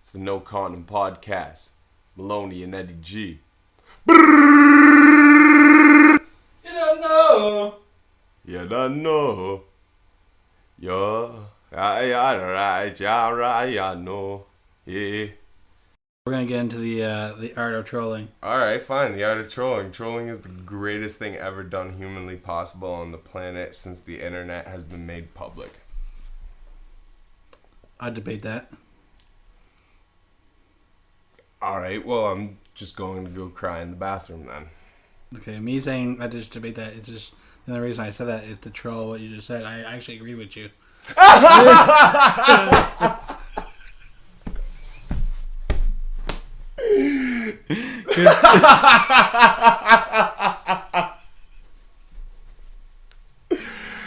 It's the No Condom Podcast. Maloney and Eddie G. You don't know. You don't know. Yo, I know. Yeah. We're gonna get into the art of trolling. Alright, fine. The art of trolling. Trolling is the greatest thing ever done humanly possible on the planet since the internet has been made public. I debate that. Alright, well, I'm just going to go cry in the bathroom then. Okay, me saying I just debate that, it's just the only reason I said that is to troll what you just said. I actually agree with you.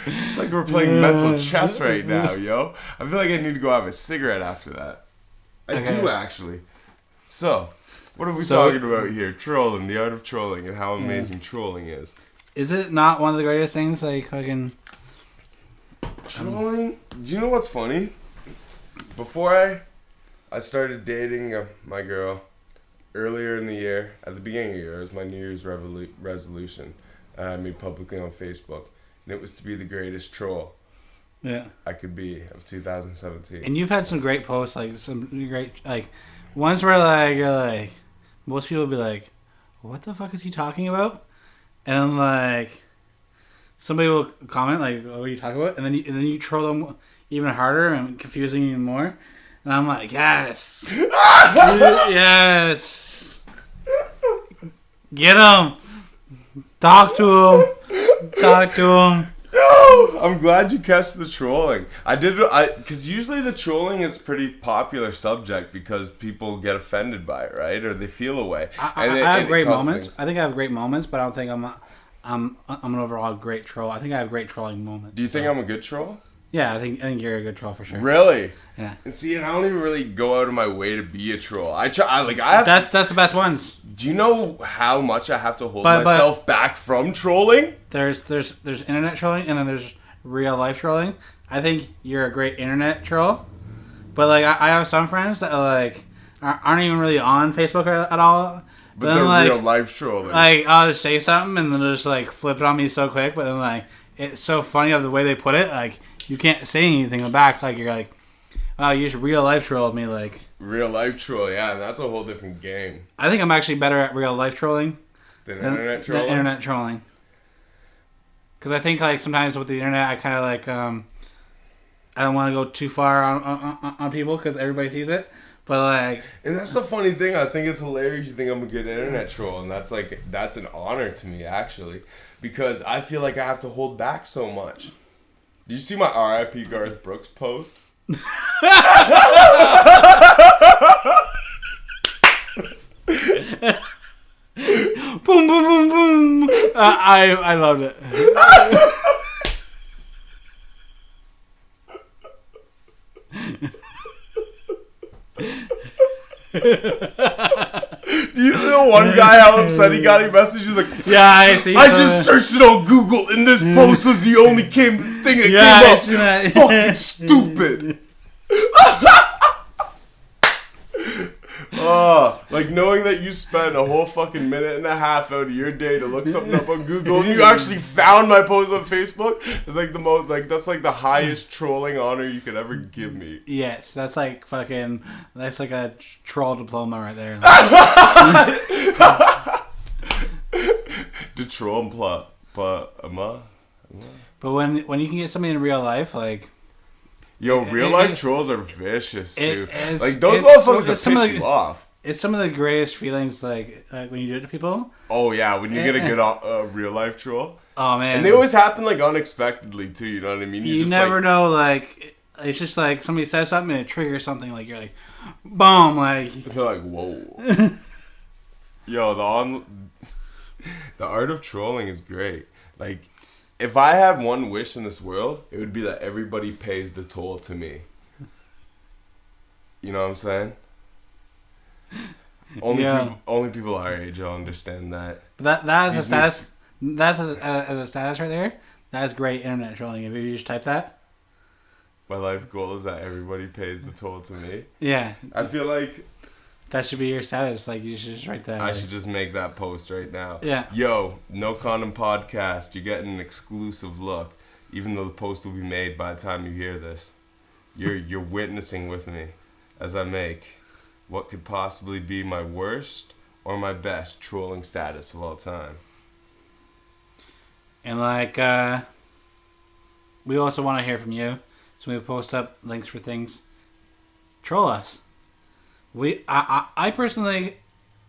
It's like we're playing mental chess right now, yo. I feel like I need to go have a cigarette after that. I do, actually. So, what are we talking about here? Trolling, the art of trolling, and how amazing trolling is. Is it not one of the greatest things? Like, fucking... Trolling? Do you know what's funny? Before I started dating my girl, earlier in the year, at the beginning of the year, it was my New Year's resolution. I made publicly on Facebook. And it was to be the greatest troll I could be of 2017. And you've had some great posts, like some great, like ones where like you're like, most people will be like, "What the fuck is he talking about?" And like somebody will comment like, "What are you talking about?" And then you troll them even harder and confuse them even more. And I'm like, "Yes, yes, get him, talk to him." Talk to him. Yo, I'm glad you catch the trolling. Because usually the trolling is a pretty popular subject because people get offended by it, right? Or they feel away. I have great moments. I think I have great moments, but I don't think I'm an overall great troll. I think I have great trolling moments. Do you think I'm a good troll? Yeah, I think you're a good troll for sure. Really? Yeah. And see, I don't even really go out of my way to be a troll. I have. That's the best ones. Do you know how much I have to hold myself back from trolling? There's internet trolling and then there's real life trolling. I think you're a great internet troll, but like I have some friends that like aren't even really on Facebook at all. But they're like, real life trolling. Like I'll just say something and then they'll just like flip it on me so quick. But then like it's so funny of the way they put it. Like you can't say anything back. Like you're like, wow, you just real life trolled me. Like real life troll, yeah, and that's a whole different game. I think I'm actually better at real life trolling than internet trolling. Than internet trolling. Because I think like sometimes with the internet, I kind of like I don't want to go too far on people because everybody sees it. But like, and that's the funny thing. I think it's hilarious. You think I'm a good internet troll, and that's an honor to me actually, because I feel like I have to hold back so much. Do you see my R.I.P. Garth Brooks post? Boom, boom, boom, boom. I loved it. Do you know one guy how upset he got? He messaged, he's like, "Yeah, I see. I just searched it on Google, and this post was the only thing that came up. Fucking stupid." Like knowing that you spent a whole fucking minute and a half out of your day to look something up on Google, and you actually found my post on Facebook. It's like the most, like that's like the highest trolling honor you could ever give me. Yes, that's like fucking. That's like a troll diploma right there. The troll plot, but when you can get somebody in real life, like. Yo, real life trolls are vicious too. Like those motherfuckers that piss you off. It's some of the greatest feelings, like when you do it to people. Oh yeah, when you get a good real life troll. Oh man, and they always happen like unexpectedly too. You know what I mean? You just never know. Like it's just like somebody says something and it triggers something. Like you're like, boom! Like they're like, whoa. Yo, the art of trolling is great. Like. If I had one wish in this world, it would be that everybody pays the toll to me. You know what I'm saying? Only people our age will understand that. But that is a status. That's a status right there. That's great internet trolling. If you just type that, My life goal is that everybody pays the toll to me. Yeah. I feel like that should be your status. Like, you should just write that. I should just make that post right now. Yeah. Yo, No Condom Podcast. You're getting an exclusive look, even though the post will be made by the time you hear this. You're witnessing with me as I make what could possibly be my worst or my best trolling status of all time. And like, we also want to hear from you, so we post up links for things. Troll us. I personally,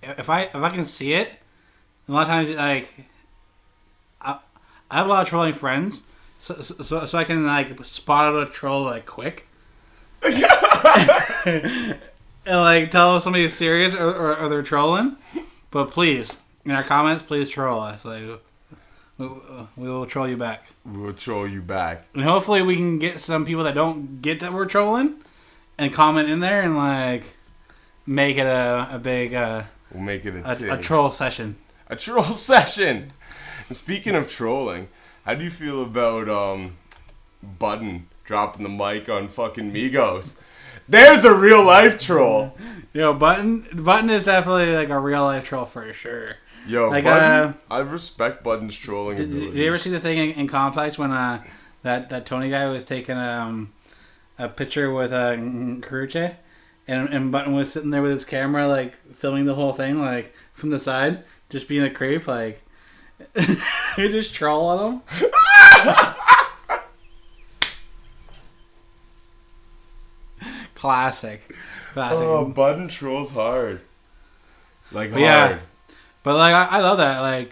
if I can see it, a lot of times like, I have a lot of trolling friends, so I can like spot out a troll like quick. And like tell if somebody's serious or they're trolling. But please, in our comments, please troll us. Like, we will troll you back. We will troll you back. And hopefully we can get some people that don't get that we're trolling and comment in there and like make it a big we'll make it a troll session. A troll session. And speaking of trolling, how do you feel about Button dropping the mic on fucking Migos? There's a real life troll. Yo, Button is definitely like a real life troll for sure. Yo, like, Button, I respect Button's trolling abilities. Did you ever see the thing in Complex when that Tony guy was taking a picture with Karuche, and Button was sitting there with his camera like filming the whole thing like from the side, just being a creep, like he just troll on him. Classic. Oh, Button trolls hard. Like, hard. Yeah. But, like, I love that. Like,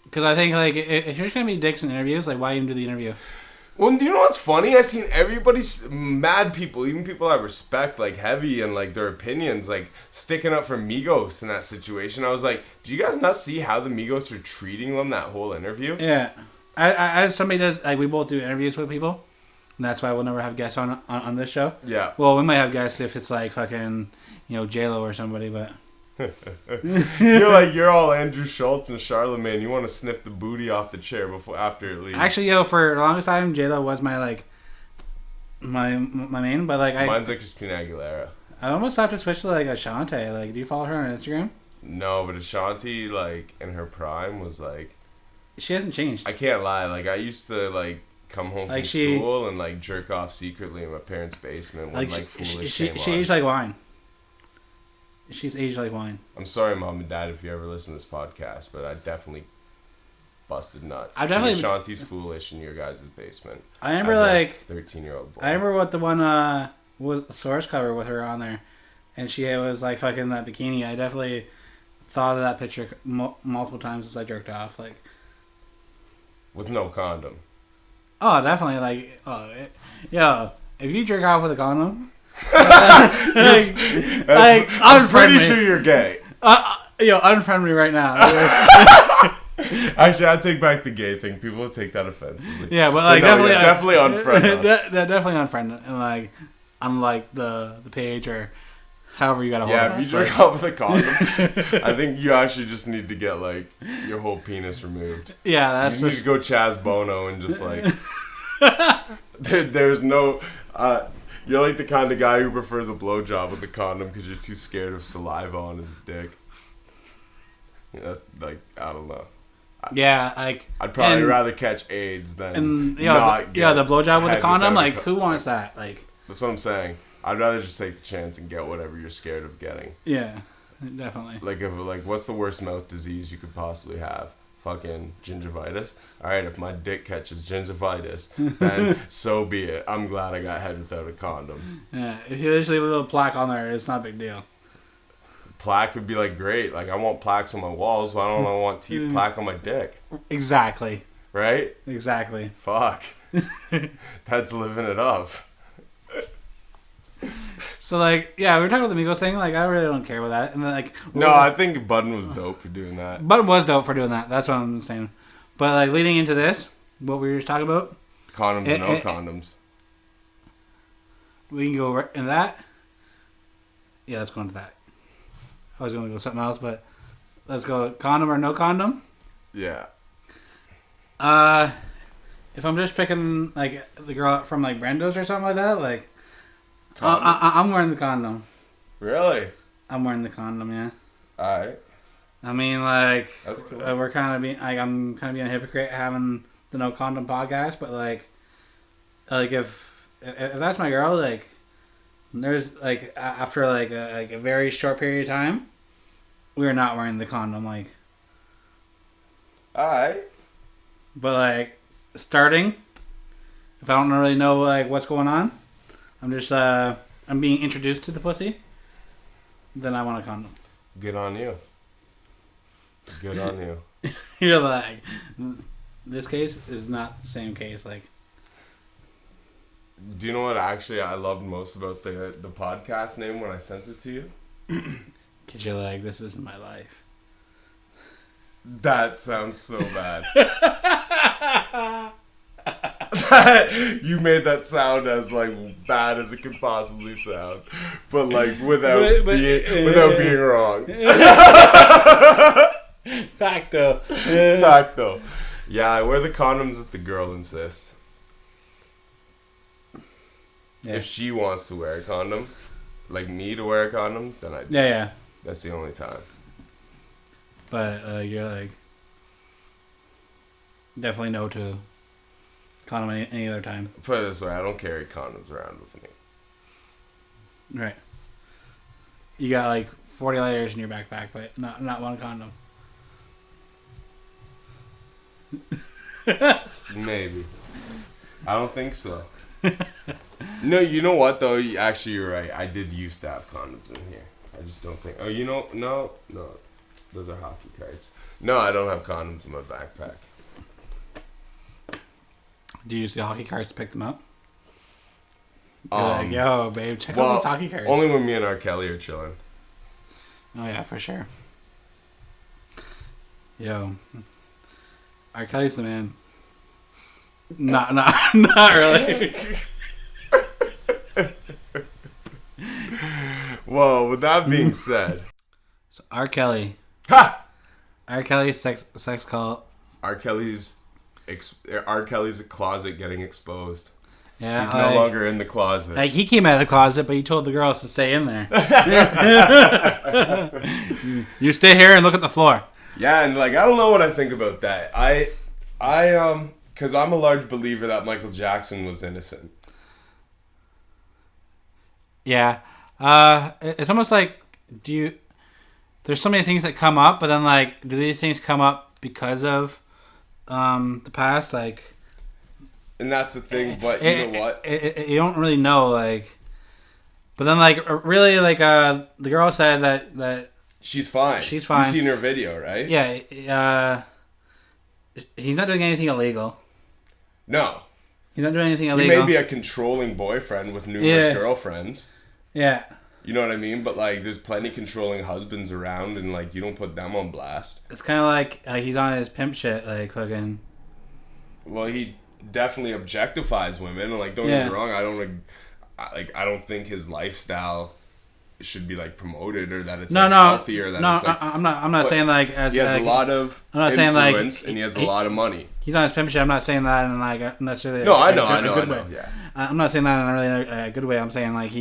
because I think, like, if you're just going to be dicks in interviews, like, why even do the interview? Well, do you know what's funny? I seen everybody's mad people, even people I respect, like, heavy and, like, their opinions, like, sticking up for Migos in that situation. I was like, do you guys not see how the Migos are treating them that whole interview? Yeah. As somebody does, like, we both do interviews with people. And that's why we'll never have guests on this show. Yeah. Well, we might have guests if it's like fucking, J-Lo or somebody, but. You're all Andrew Schultz and Charlemagne. You want to sniff the booty off the chair after it leaves. Actually, for the longest time, J-Lo was my, like, my main, but, like, mine's like Christina Aguilera. I almost have to switch to, like, Ashanti. Like, do you follow her on Instagram? No, but Ashanti, like, in her prime was, like. She hasn't changed. I can't lie. Like, I used to, like, come home from school and like jerk off secretly in my parents' basement when Foolish came on. She aged like wine. She's aged like wine. I'm sorry, Mom and Dad, if you ever listen to this podcast, but I definitely busted nuts. I definitely Shanti's Foolish in your guys' basement. I remember like 13-year-old boy. I remember what the one was the source cover with her on there, and she was like fucking that bikini. I definitely thought of that picture multiple times as I jerked off, like with no condom. Oh, definitely. Like, if you jerk off with a condom, I'm pretty sure you're gay. Unfriend me right now. Actually, I take back the gay thing. People will take that offensively. Yeah, but like definitely unfriend us. Definitely unfriend, and like, unlike the page or however you got a hold of it. Yeah, if you jerk off with a condom, I think you actually just need to get like your whole penis removed. Yeah, that's you need to go Chaz Bono and just like there's no. You're like the kind of guy who prefers a blowjob with a condom because you're too scared of saliva on his dick. Like, I don't know. Yeah, like I'd probably rather catch AIDS than the blowjob with a condom. Like, who wants that? Like, that's what I'm saying. I'd rather just take the chance and get whatever you're scared of getting. Yeah, definitely. Like what's the worst mouth disease you could possibly have? Fucking gingivitis. All right, if my dick catches gingivitis, then so be it. I'm glad I got head without a condom. Yeah, if you just leave a little plaque on there, it's not a big deal. Plaque would be like great. Like I want plaques on my walls, why don't I want teeth plaque on my dick? Exactly. Right? Exactly. Fuck. That's living it up. So like, yeah, we were talking about the Migos thing. Like, I really don't care about that. And then, like, I think Button was dope for doing that. Button was dope for doing that. That's what I'm saying. But like, leading into this, what we were just talking about, condoms and no condoms. We can go right into that. Yeah, let's go into that. I was going to go something else, but let's go condom or no condom. Yeah. if I'm just picking like the girl up from like Brendo's or something like that, like I'm wearing the condom. Really? I'm wearing the condom, yeah. Alright. I mean, like, that's cool. We're kind of being like, I'm kind of being a hypocrite having the No Condom podcast, but like if that's my girl, like, there's like after like a very short period of time, we're not wearing the condom, like. Alright. But like starting, if I don't really know like what's going on, I'm just I'm being introduced to the pussy, then I want a condom. Good on you. Good on you. You're like, this case is not the same case. Like, do you know what actually I loved most about the podcast name when I sent it to you? Because you're like, this isn't my life. That sounds so bad. You made that sound as like bad as it could possibly sound, but like without being wrong. Facto. Facto. Yeah, I wear the condoms if the girl insists. Yeah. If she wants to wear a condom, like me to wear a condom, then I do. Yeah. That's the only time. But you're like, definitely no to condom any other time. Put it this way, I don't carry condoms around with me. Right. You got like 40 lighters in your backpack, but not one condom. Maybe. I don't think so. No, you know what though? Actually, you're right. I did used to have condoms in here. I just don't think. Oh, you know, no. Those are hockey cards. No, I don't have condoms in my backpack. Do you use the hockey cards to pick them up? You're like, yo, babe, check out these hockey cards. Only when me and R. Kelly are chilling. Oh yeah, for sure. Yo, R. Kelly's the man. Not really. Well, with that being said, so R. Kelly. Ha! R. Kelly's sex cult. R. Kelly's a closet getting exposed. Yeah, he's no longer in the closet. Like he came out of the closet, but he told the girls to stay in there. You stay here and look at the floor. Yeah, and like I don't know what I think about that. Because I'm a large believer that Michael Jackson was innocent. Yeah, it's almost like there's so many things that come up, but then like, do these things come up because of the past? Like, and that's the thing. But you know what? You don't really know. Like, but then like really like the girl said that she's fine. She's fine. You've seen her video, right? Yeah. He's not doing anything illegal. No. He's not doing anything illegal. He may be a controlling boyfriend with numerous girlfriends. Yeah. You know what I mean? But like, there's plenty controlling husbands around, and like, you don't put them on blast. It's kind of like he's on his pimp shit, like fucking. Well, he definitely objectifies women. Like, don't get me wrong. I don't think his lifestyle should be like promoted or that it's healthy or that it's like, I'm not saying like as he has a lot of influence and he has a lot of money. He's on his pimp shit. I'm not saying that in like necessarily I know. Way. Yeah. I'm not saying that in a really good way. I'm saying like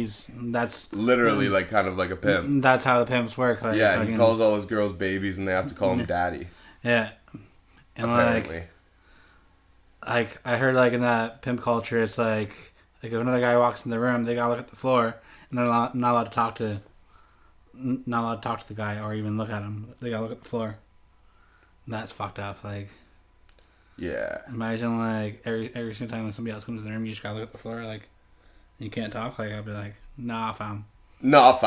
that's literally like kind of like a pimp. That's how the pimps work. Like, yeah, he calls all his girls babies and they have to call him daddy. Yeah, and apparently. like I heard like in that pimp culture, it's like if another guy walks in the room, they gotta look at the floor. And they're not allowed to talk to the guy or even look at him. They gotta look at the floor. And that's fucked up. Like, yeah. Imagine like every single time when somebody else comes in the room, you just gotta look at the floor. Like, you can't talk. Like, I'd be like, nah, fam. That's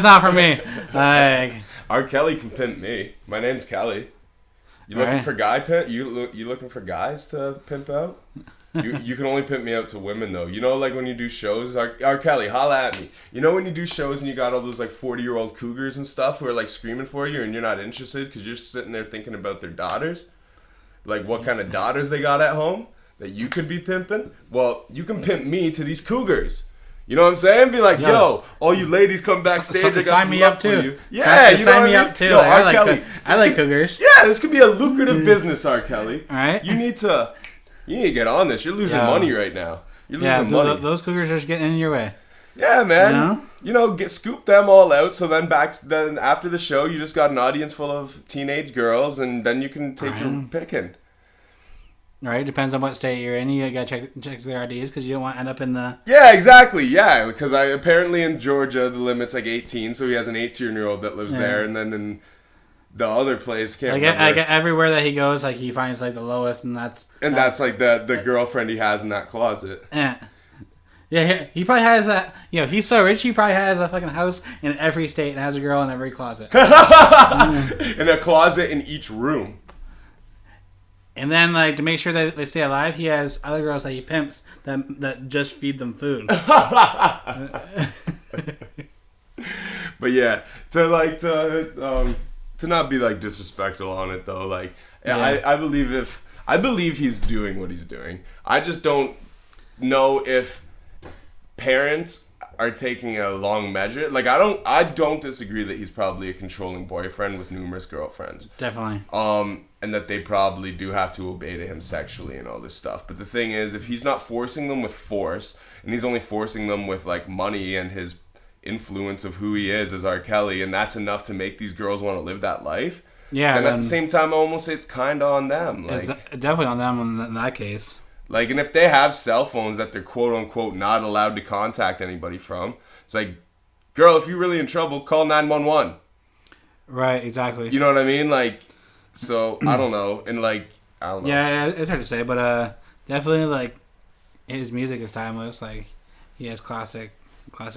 not for me. Like, R. Kelly can pimp me. My name's Kelly. You looking for guy pimp? You looking for guys to pimp out? You can only pimp me out to women though. You know, like when you do shows, R. Kelly, holla at me. You know when you do shows and you got all those like 40-year-old cougars and stuff who are like screaming for you and you're not interested because you're sitting there thinking about their daughters, like what kind of daughters they got at home that you could be pimping. Well, you can pimp me to these cougars. You know what I'm saying? Be like, yo, all you ladies come backstage. I got sign some me love up for too. you. Yeah, you know sign what me I mean? up too. Yo, Like, R. Kelly. I like cougars. Yeah, this could be a lucrative business, R. Kelly. All right. You need to get on this. You're losing money right now. You're losing money. Those cougars are just getting in your way. Yeah, man. Scoop them all out. So then after the show, you just got an audience full of teenage girls, and then you can take your picking. Right, depends on what state you're in. You gotta check their IDs because you don't want to end up in the... Yeah, exactly. Yeah, because apparently in Georgia the limit's like 18, so he has an 18-year-old that lives there, and then in the other place, everywhere that he goes, like he finds like the lowest, and that's like the girlfriend he has in that closet. Yeah, he probably has that. He's so rich, he probably has a fucking house in every state and has a girl in every closet. In a closet in each room. And then, like, to make sure that they stay alive, he has other girls that he pimps that just feed them food. But yeah, to not be like disrespectful on it though. Like, I believe he's doing what he's doing. I just don't know if parents are taking a long measure. Like, I don't disagree that he's probably a controlling boyfriend with numerous girlfriends. Definitely. And that they probably do have to obey to him sexually and all this stuff. But the thing is, if he's not forcing them with force, and he's only forcing them with like money and his influence of who he is as R. Kelly, and that's enough to make these girls want to live that life. Yeah. And at the same time, I almost say it's kind of on them. Like, it's definitely on them in that case. Like, and if they have cell phones that they're quote unquote not allowed to contact anybody from, it's like, girl, if you're really in trouble, call 911. Right, exactly. You know what I mean? Like, so I don't know. And like, I don't know. Yeah, it's hard to say, but definitely like his music is timeless. Like, he has classic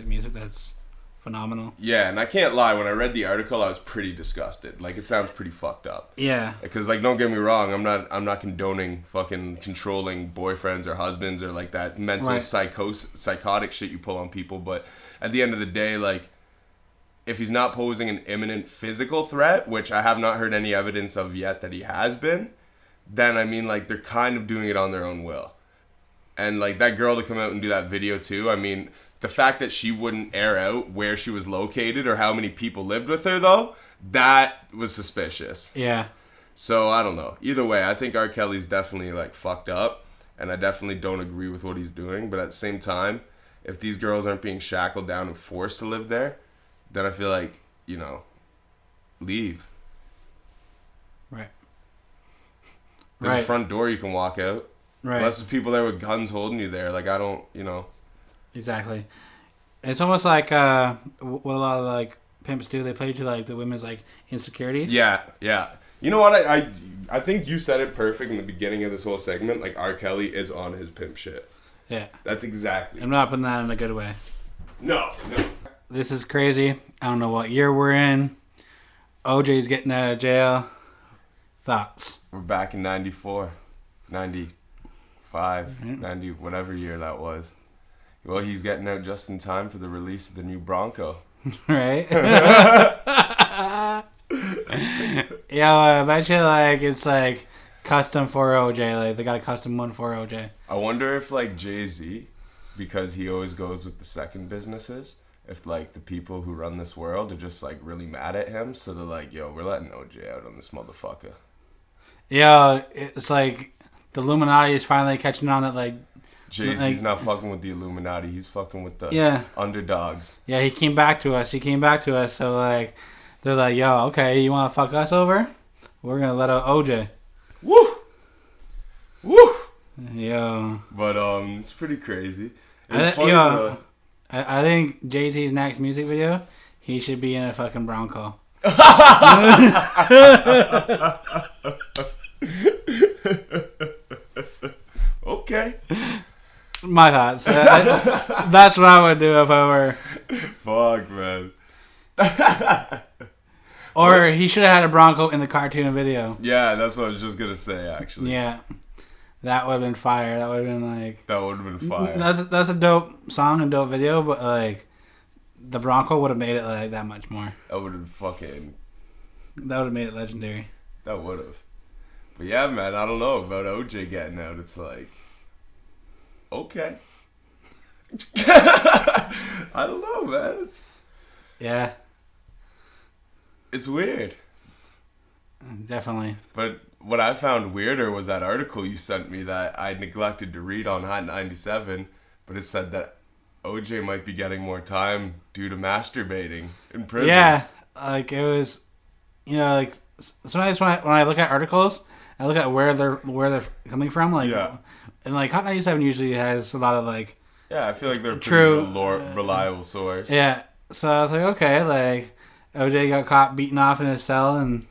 music that's phenomenal. Yeah, and I can't lie, when I read the article, I was pretty disgusted. Like, it sounds pretty fucked up. Yeah. Because, like, don't get me wrong, I'm not condoning fucking controlling boyfriends or husbands or like that mental psychotic shit you pull on people. But at the end of the day, like, if he's not posing an imminent physical threat, which I have not heard any evidence of yet that he has been, then I mean, like, they're kind of doing it on their own will. And like that girl to come out and do that video too, I mean, the fact that she wouldn't air out where she was located or how many people lived with her, though, that was suspicious. Yeah. So, I don't know. Either way, I think R. Kelly's definitely, like, fucked up. And I definitely don't agree with what he's doing. But at the same time, if these girls aren't being shackled down and forced to live there, then I feel like, leave. Right. There's a front door you can walk out. Right. Unless there's people there with guns holding you there. Like, I don't, Exactly. It's almost like what a lot of like pimps do. They play to like the women's like insecurities. Yeah. You know what? I think you said it perfect in the beginning of this whole segment. Like, R. Kelly is on his pimp shit. Yeah. That's exactly. I'm not putting that in a good way. No. This is crazy. I don't know what year we're in. OJ's getting out of jail. Thoughts? We're back in 94, 95, 90, whatever year that was. Well, he's getting out just in time for the release of the new Bronco. Right? Yeah, I bet you, like, it's, like, custom for OJ. Like, they got a custom one for OJ. I wonder if, like, Jay-Z, because he always goes with the second businesses, if, like, the people who run this world are just, like, really mad at him. So they're like, yo, we're letting OJ out on this motherfucker. Yeah, it's like the Illuminati is finally catching on that, like, Jay-Z's not fucking with the Illuminati. He's fucking with the underdogs. Yeah, he came back to us. So, like, they're like, yo, okay, you want to fuck us over? We're going to let out OJ. Woo! Yo. But, it's pretty crazy. I think Jay-Z's next music video, he should be in a fucking Bronco. Okay. My thoughts. That's what I would do if I were. Fuck, man. Or he should have had a Bronco in the cartoon video. Yeah, that's what I was just gonna say, actually. Yeah. That would have been fire. That would have been like... That would have been fire. That's a dope song and dope video, but like the Bronco would have made it like that much more. That would have fucking... That would have made it legendary. That would have. But yeah, man, I don't know about OJ getting out. It's like... Okay. I don't know, man. Yeah. It's weird. Definitely. But what I found weirder was that article you sent me that I neglected to read on Hot 97, but it said that OJ might be getting more time due to masturbating in prison. Yeah, like it was, like sometimes when I look at articles, I look at where they're coming from, like, and like Hot 97 usually has a lot of like. Yeah, I feel like they're a true, reliable source. Yeah, so I was like, okay, like OJ got caught beating off in his cell, and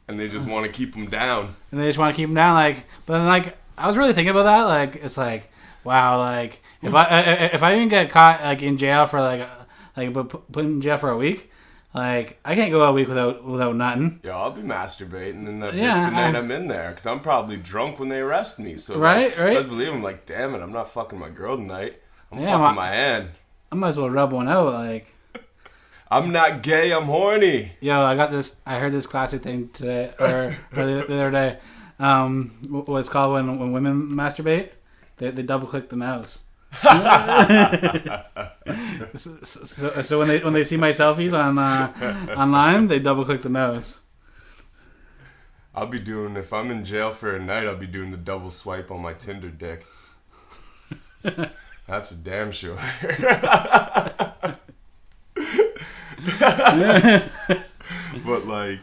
they just want to keep him down. And they just want to keep him down, like. But then, like, I was really thinking about that, like, it's like, wow, like if I even get caught like in jail for put in jail for a week. Like, I can't go a week without nothing. Yeah, I'll be masturbating, and that's the night I'm in there, because I'm probably drunk when they arrest me. So, right. I just believe I'm like, damn it, I'm not fucking my girl tonight. I'm fucking my hand. I might as well rub one out, like. I'm not gay, I'm horny. Yo, I heard this classic thing today, or the other day. What's called when women masturbate? They double click the mouse. So when they see my selfies on online, they double click the mouse. I'll be doing, if I'm in jail for a night, I'll be doing the double swipe on my Tinder dick. That's for damn sure. But like,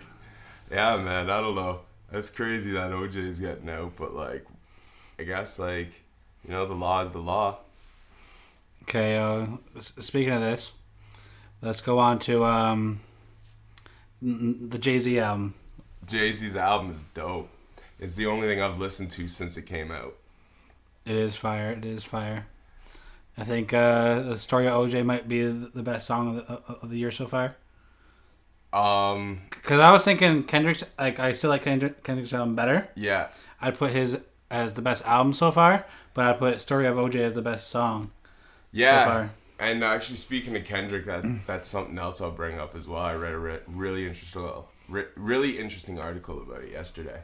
yeah, man, I don't know. That's crazy that OJ is getting out, but like, I guess like, the law is the law. Okay, speaking of this, let's go on to the Jay-Z album. Jay-Z's album is dope. It's the only thing I've listened to since it came out. It is fire. I think the story of OJ might be the best song of the year so far. Because I was thinking Kendrick's, like, I still like Kendrick's album better. Yeah. I'd put his as the best album so far, but I'd put Story of OJ as the best song. Yeah, so far. And actually, speaking of Kendrick, that's something else I'll bring up as well. I read a really interesting article about it yesterday.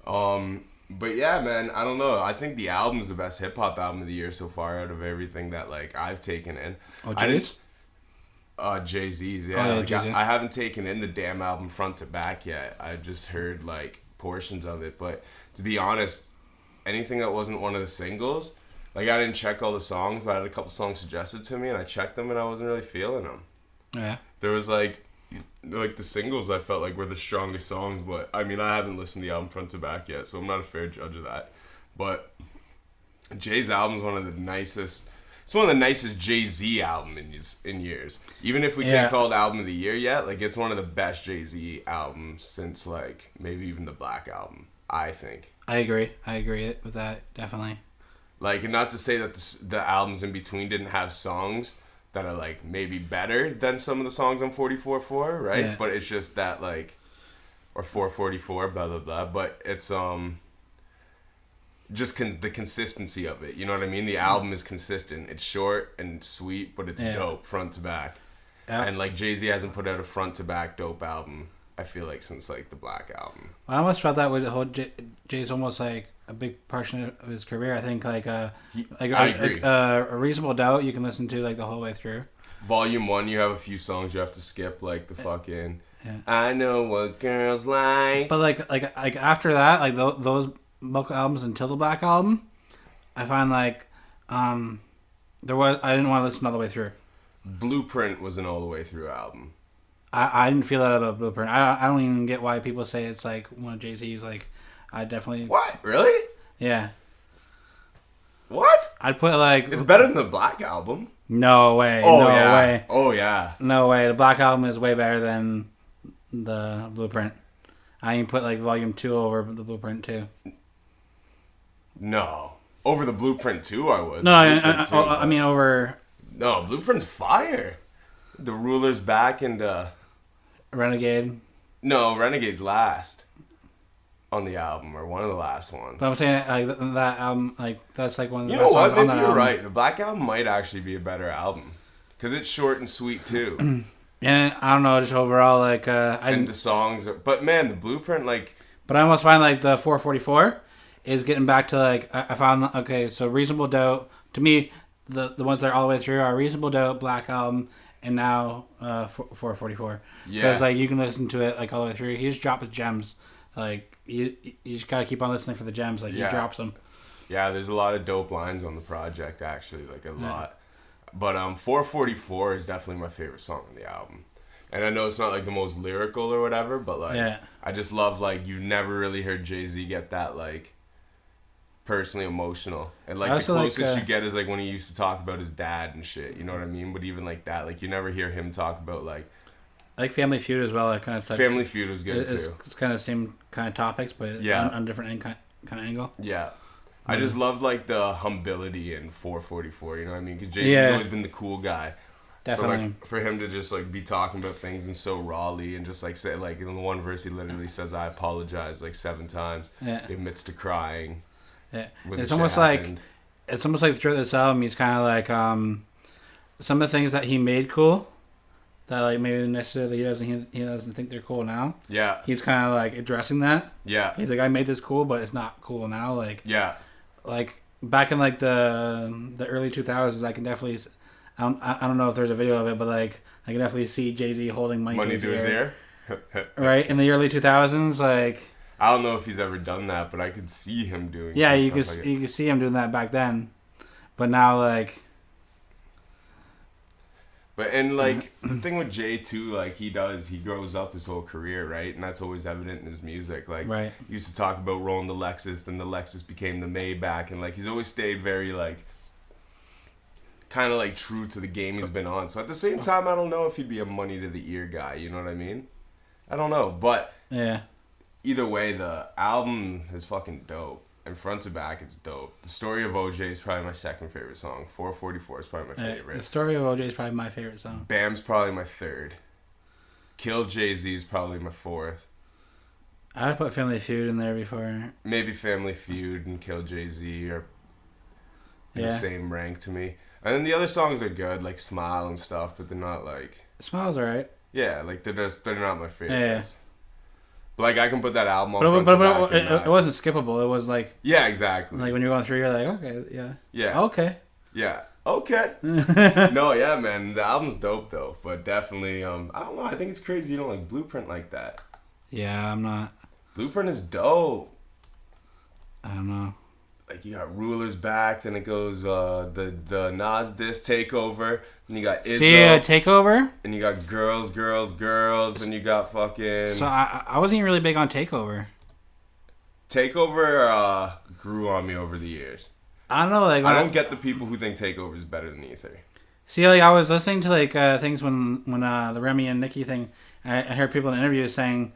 But yeah, man, I don't know. I think the album's the best hip hop album of the year so far out of everything that like I've taken in. Oh, Jay's? Jay-Z's, yeah. Oh, yeah, like, Jay-Z. I haven't taken in the damn album front to back yet. I just heard like portions of it, but to be honest, anything that wasn't one of the singles. Like, I didn't check all the songs, but I had a couple songs suggested to me, and I checked them, and I wasn't really feeling them. Yeah. There was, like the singles I felt like were the strongest songs, but, I mean, I haven't listened to the album front to back yet, so I'm not a fair judge of that. But Jay's album is one of the nicest... It's one of the nicest Jay-Z albums in years. Even if we can't call it album of the year yet, like, it's one of the best Jay-Z albums since, like, maybe even the Black Album, I think. I agree with that, definitely. Like, and not to say that the albums in between didn't have songs that are, like, maybe better than some of the songs on 44.4, right? Yeah. But it's just that, like, or 444, blah, blah, blah. But it's, just the consistency of it. You know what I mean? The album is consistent. It's short and sweet, but it's dope front to back. Yeah. And, like, Jay-Z hasn't put out a front to back dope album, I feel like, since, like, the Black Album. I almost felt that with the whole Jay's almost, like, a big portion of his career. I think I agree. A Reasonable Doubt you can listen to like the whole way through. Volume 1, you have a few songs you have to skip, like the fucking I Know What Girls Like. But like after that, like those bulk albums until the Black Album, I find like I didn't want to listen all the way through. Blueprint was an all the way through album. I didn't feel that about Blueprint. I don't even get why people say it's like one of Jay-Z's like. I definitely... What? Really? Yeah. What? I'd put like... It's better than the Black Album. No way. Oh, no yeah. way. Oh, yeah. No way. The Black Album is way better than the Blueprint. I even put like Volume 2 over the Blueprint too. No. Over the Blueprint 2, I would. No, I mean over... No, Blueprint's fire. The Ruler's Back and... Renegade. No, Renegade's last. On the album, or one of the last ones. But I'm saying like that album, like that's like one of the best songs what? on that album. You're right. The Black Album might actually be a better album because it's short and sweet too. And I don't know, just overall like and the songs, but man, the Blueprint like. But I almost find like the 444 is getting back to like I found so Reasonable Doubt to me the ones that are all the way through are Reasonable Doubt, Black Album, and now 444. Yeah. Because like you can listen to it like all the way through. He just drops gems. Like you just gotta keep on listening for the gems. Like he drops them. Yeah, there's a lot of dope lines on the project actually, like a lot. But 444 is definitely my favorite song on the album. And I know it's not like the most lyrical or whatever, but like I just love like you never really heard Jay-Z get that like personally emotional. And like the closest you get is like when he used to talk about his dad and shit, you know what I mean? But even like that, like you never hear him talk about like I like Family Feud as well. I kind of Family Feud is good too. It's kind of the same kind of topics, but on different kind of angle. Yeah. I just love like the humility in 444, you know what I mean? Because Jay-Z's always been the cool guy. Definitely. So like for him to just like be talking about things and so rawly and just like say like in the one verse he literally says I apologize like 7 times. Yeah. He admits to crying. Yeah. It's almost like throughout this album he's kind of like some of the things that he made cool that like maybe necessarily he doesn't think they're cool now. Yeah. He's kind of like addressing that. Yeah. He's like I made this cool but it's not cool now like. Yeah. Like back in like the early 2000s, I can definitely, I don't know if there's a video of it, but like I can definitely see Jay-Z holding money to his ear. Right in the early 2000s, like I don't know if he's ever done that, but I could see him doing. Yeah, you could see him doing that back then, but now like. But and like the thing with Jay too, like he grows up his whole career, right? And that's always evident in his music. Like he used to talk about rolling the Lexus, then the Lexus became the Maybach, and like he's always stayed very like kind of like true to the game he's been on. So at the same time, I don't know if he'd be a money to the ear guy, you know what I mean? I don't know, but either way, the album is fucking dope. And front to back, it's dope. The Story of OJ is probably my second favorite song. 444 is probably my favorite. The Story of OJ is probably my favorite song. Bam's probably my third. Kill Jay-Z is probably my fourth. I'd put Family Feud in there before. Maybe Family Feud and Kill Jay-Z are in the same rank to me. And then the other songs are good, like Smile and stuff, but they're not like... Smile's alright. Yeah, like they're not my favorites. Like I can put that album on but it wasn't skippable. It was like exactly. Like when you're going through, you're like, okay, okay. No, yeah, man, the album's dope though. But definitely, I don't know. I think it's crazy you don't like Blueprint like that. Yeah, I'm not. Blueprint is dope. I don't know. Like you got Rulers Back, then it goes the Nas diss Takeover, then you got Izzo. Takeover? And you got Girls, then you got fucking... So I wasn't even really big on Takeover. Takeover grew on me over the years. I don't know, like... I don't get the people who think Takeover is better than Ether. See, like I was listening to like things when the Remy and Nicki thing, I heard people in interviews saying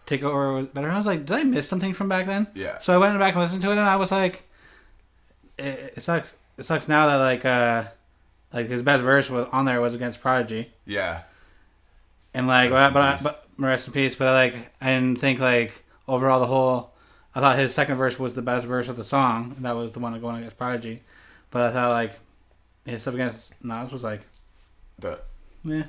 Takeover was better. And I was like, did I miss something from back then? Yeah. So I went back and listened to it, and I was like, it sucks. It sucks now that like his best verse was on there was against Prodigy. Yeah. And like, but rest in peace. But like, I didn't think like overall I thought his second verse was the best verse of the song, and that was the one going against Prodigy. But I thought like his stuff against Nas was like, yeah.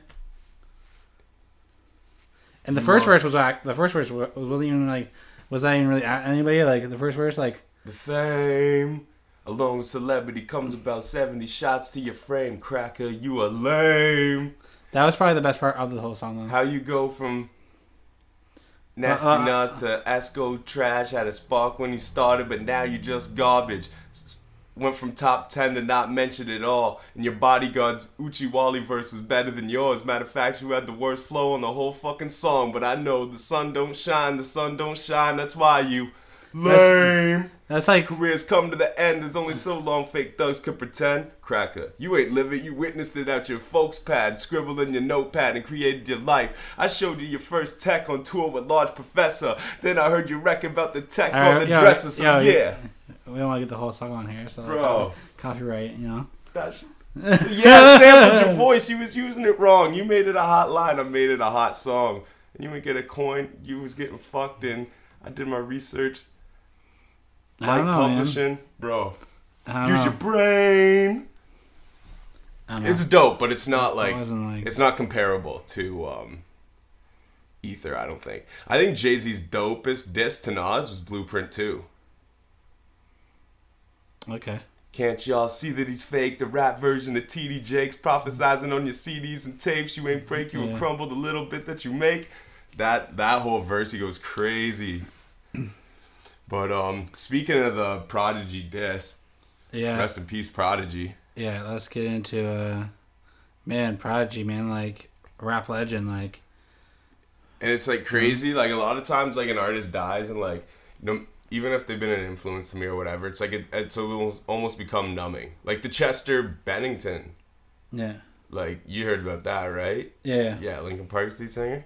And the first verse wasn't even like, was that even really at anybody? Like the first verse, like the fame along with celebrity comes about 70 shots to your frame, cracker. You a lame. That was probably the best part of the whole song, though. How you go from nasty Nas to Esco trash, had a spark when you started, but now you just garbage. Went from top 10 to not mention at all. And your bodyguard's Uchi Wally verse was better than yours. Matter of fact, you had the worst flow on the whole fucking song. But I know the sun don't shine, that's why you lame. That's like... Careers come to the end, there's only so long fake thugs could pretend. Cracker, you ain't live it, you witnessed it out your folks' pad. Scribbled in your notepad and created your life. I showed you your first tech on tour with Large Professor. Then I heard you wreck about the tech on the dresser, so yeah. We don't want to get the whole song on here, so bro, copyright, you know. That's just, so yeah, sampled your voice. You was using it wrong. You made it a hot line. I made it a hot song. And you would get a coin. You was getting fucked in. I did my research. I don't know, publishing, man. Bro. Use your brain. It's dope, but it's not like it's not comparable to Ether. I don't think. I think Jay-Z's dopest diss to Nas was Blueprint 2. Okay. Can't y'all see that he's fake? The rap version of TD Jakes prophesizing on your CDs and tapes. You ain't break, you will crumble the little bit that you make. That whole verse, he goes crazy. But speaking of the Prodigy diss, rest in peace, Prodigy. Yeah, let's get into Prodigy, man, like rap legend, like. And it's like crazy, like a lot of times, like an artist dies, and like, you know, even if they've been an influence to me or whatever, it's like it's almost become numbing. Like the Chester Bennington. Yeah. Like you heard about that, right? Yeah. Yeah, Linkin Park's lead singer.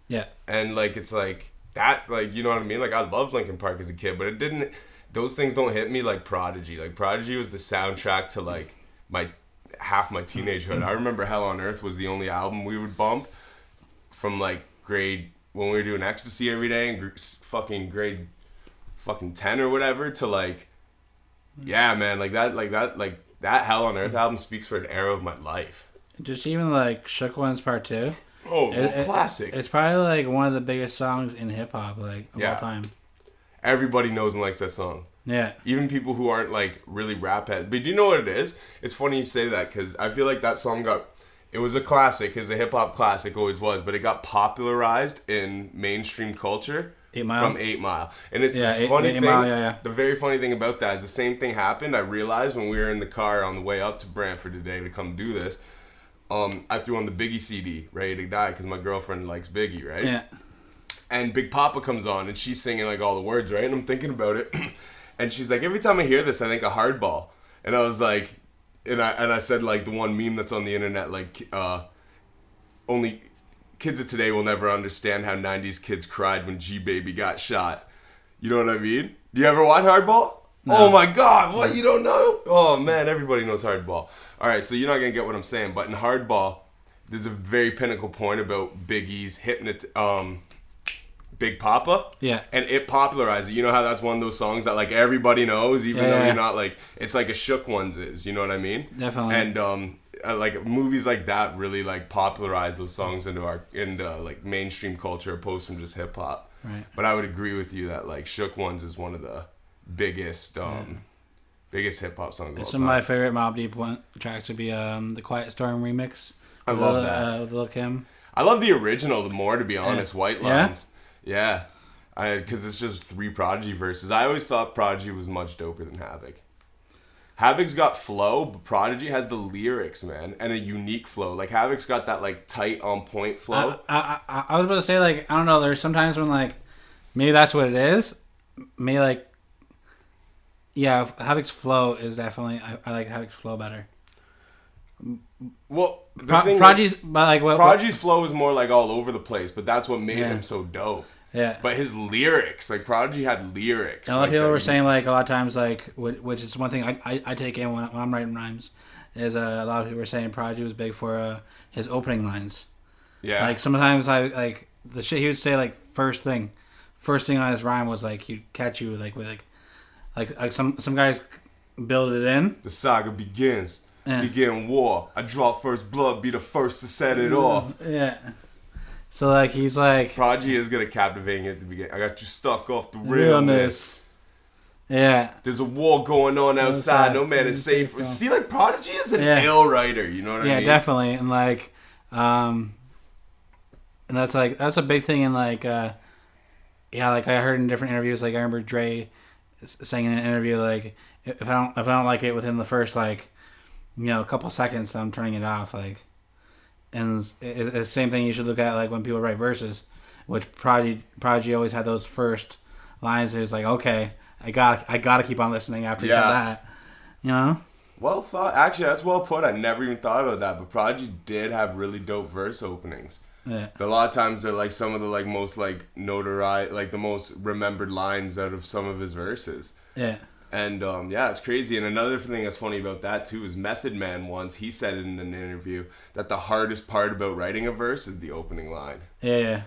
Yeah. And like it's like that, like you know what I mean? Like I loved Linkin Park as a kid, but it didn't. Those things don't hit me like Prodigy. Like Prodigy was the soundtrack to like half my teenagehood. I remember Hell on Earth was the only album we would bump from like grade when we were doing ecstasy every day and fucking grade 10 or whatever to like, yeah, man, like that Hell on Earth album speaks for an era of my life. Just even like Shook Ones Part 2. Oh, classic. It's probably like one of the biggest songs in hip hop, like of all time. Everybody knows and likes that song. Yeah. Even people who aren't like really rap heads. But do you know what it is? It's funny you say that because I feel like that song it was a classic, as a hip hop classic always was, but it got popularized in mainstream culture 8 Mile. From 8 Mile. And it's yeah, this funny 8 thing. Mile, The very funny thing about that is the same thing happened. I realized when we were in the car on the way up to Brantford today to come do this. I threw on the Biggie CD, Ready to Die, because my girlfriend likes Biggie, right? Yeah. And Big Papa comes on, and she's singing like all the words, right? And I'm thinking about it, and she's like, every time I hear this, I think of Hardball. And I was like, and I said like the one meme that's on the internet, like only kids of today will never understand how 90s kids cried when G-Baby got shot. You know what I mean? Do you ever watch Hardball? No. Oh my God, what, you don't know? Oh man, everybody knows Hardball. Alright, so you're not going to get what I'm saying, but in Hardball, there's a very pinnacle point about Biggie's Big Papa. Yeah. And it popularized it. You know how that's one of those songs that like everybody knows, even though you're not like, it's like a Shook Ones is, you know what I mean? Definitely. And like movies like that really like popularize those songs into like mainstream culture opposed from just hip hop. Right. But I would agree with you that like Shook Ones is one of the biggest hip hop songs of all time. Some of my favorite Mobb Deep tracks would be the Quiet Storm remix. I love that. With Lil Kim. I love the original more, to be honest. White Lines. Yeah. Because it's just 3 Prodigy verses. I always thought Prodigy was much doper than Havoc. Havoc's got flow, but Prodigy has the lyrics, man, and a unique flow. Like Havoc's got that like tight, on point flow. I was about to say, like, I don't know. There's sometimes when like maybe that's what it is. Maybe like Havoc's flow is definitely I like Havoc's flow better. Well, Prodigy's Prodigy's flow is more like all over the place, but that's what made him so dope. Yeah. But his lyrics, like Prodigy had lyrics. And a lot of people were saying like a lot of times like which is one thing I take in when I'm writing rhymes is a lot of people were saying Prodigy was big for his opening lines. Yeah. Like sometimes I like the shit he would say like first thing on his rhyme was like he'd catch you like with like some guys build it in. The saga begins. Begin war. I draw first blood, be the first to set it off. Yeah. So like he's like Prodigy is good at captivating at the beginning. I got you stuck off the realness. Yeah. There's a war going on outside. No man is safe. See, like Prodigy is an ill writer. You know what I mean? Yeah, definitely. And like, and that's a big thing in like, like I heard in different interviews. Like I remember Dre saying in an interview like, if I don't like it within the first like, couple seconds, I'm turning it off. Like. And it's the same thing you should look at like when people write verses, which Prodigy always had those first lines. It was like, okay, I gotta keep on listening after you said that, Well thought. Actually, that's well put. I never even thought about that. But Prodigy did have really dope verse openings. Yeah. A lot of times they're like some of the like most like notoriety, like the most remembered lines out of some of his verses. Yeah. And it's crazy. And another thing that's funny about that too is Method Man once he said in an interview that the hardest part about writing a verse is the opening line. Yeah.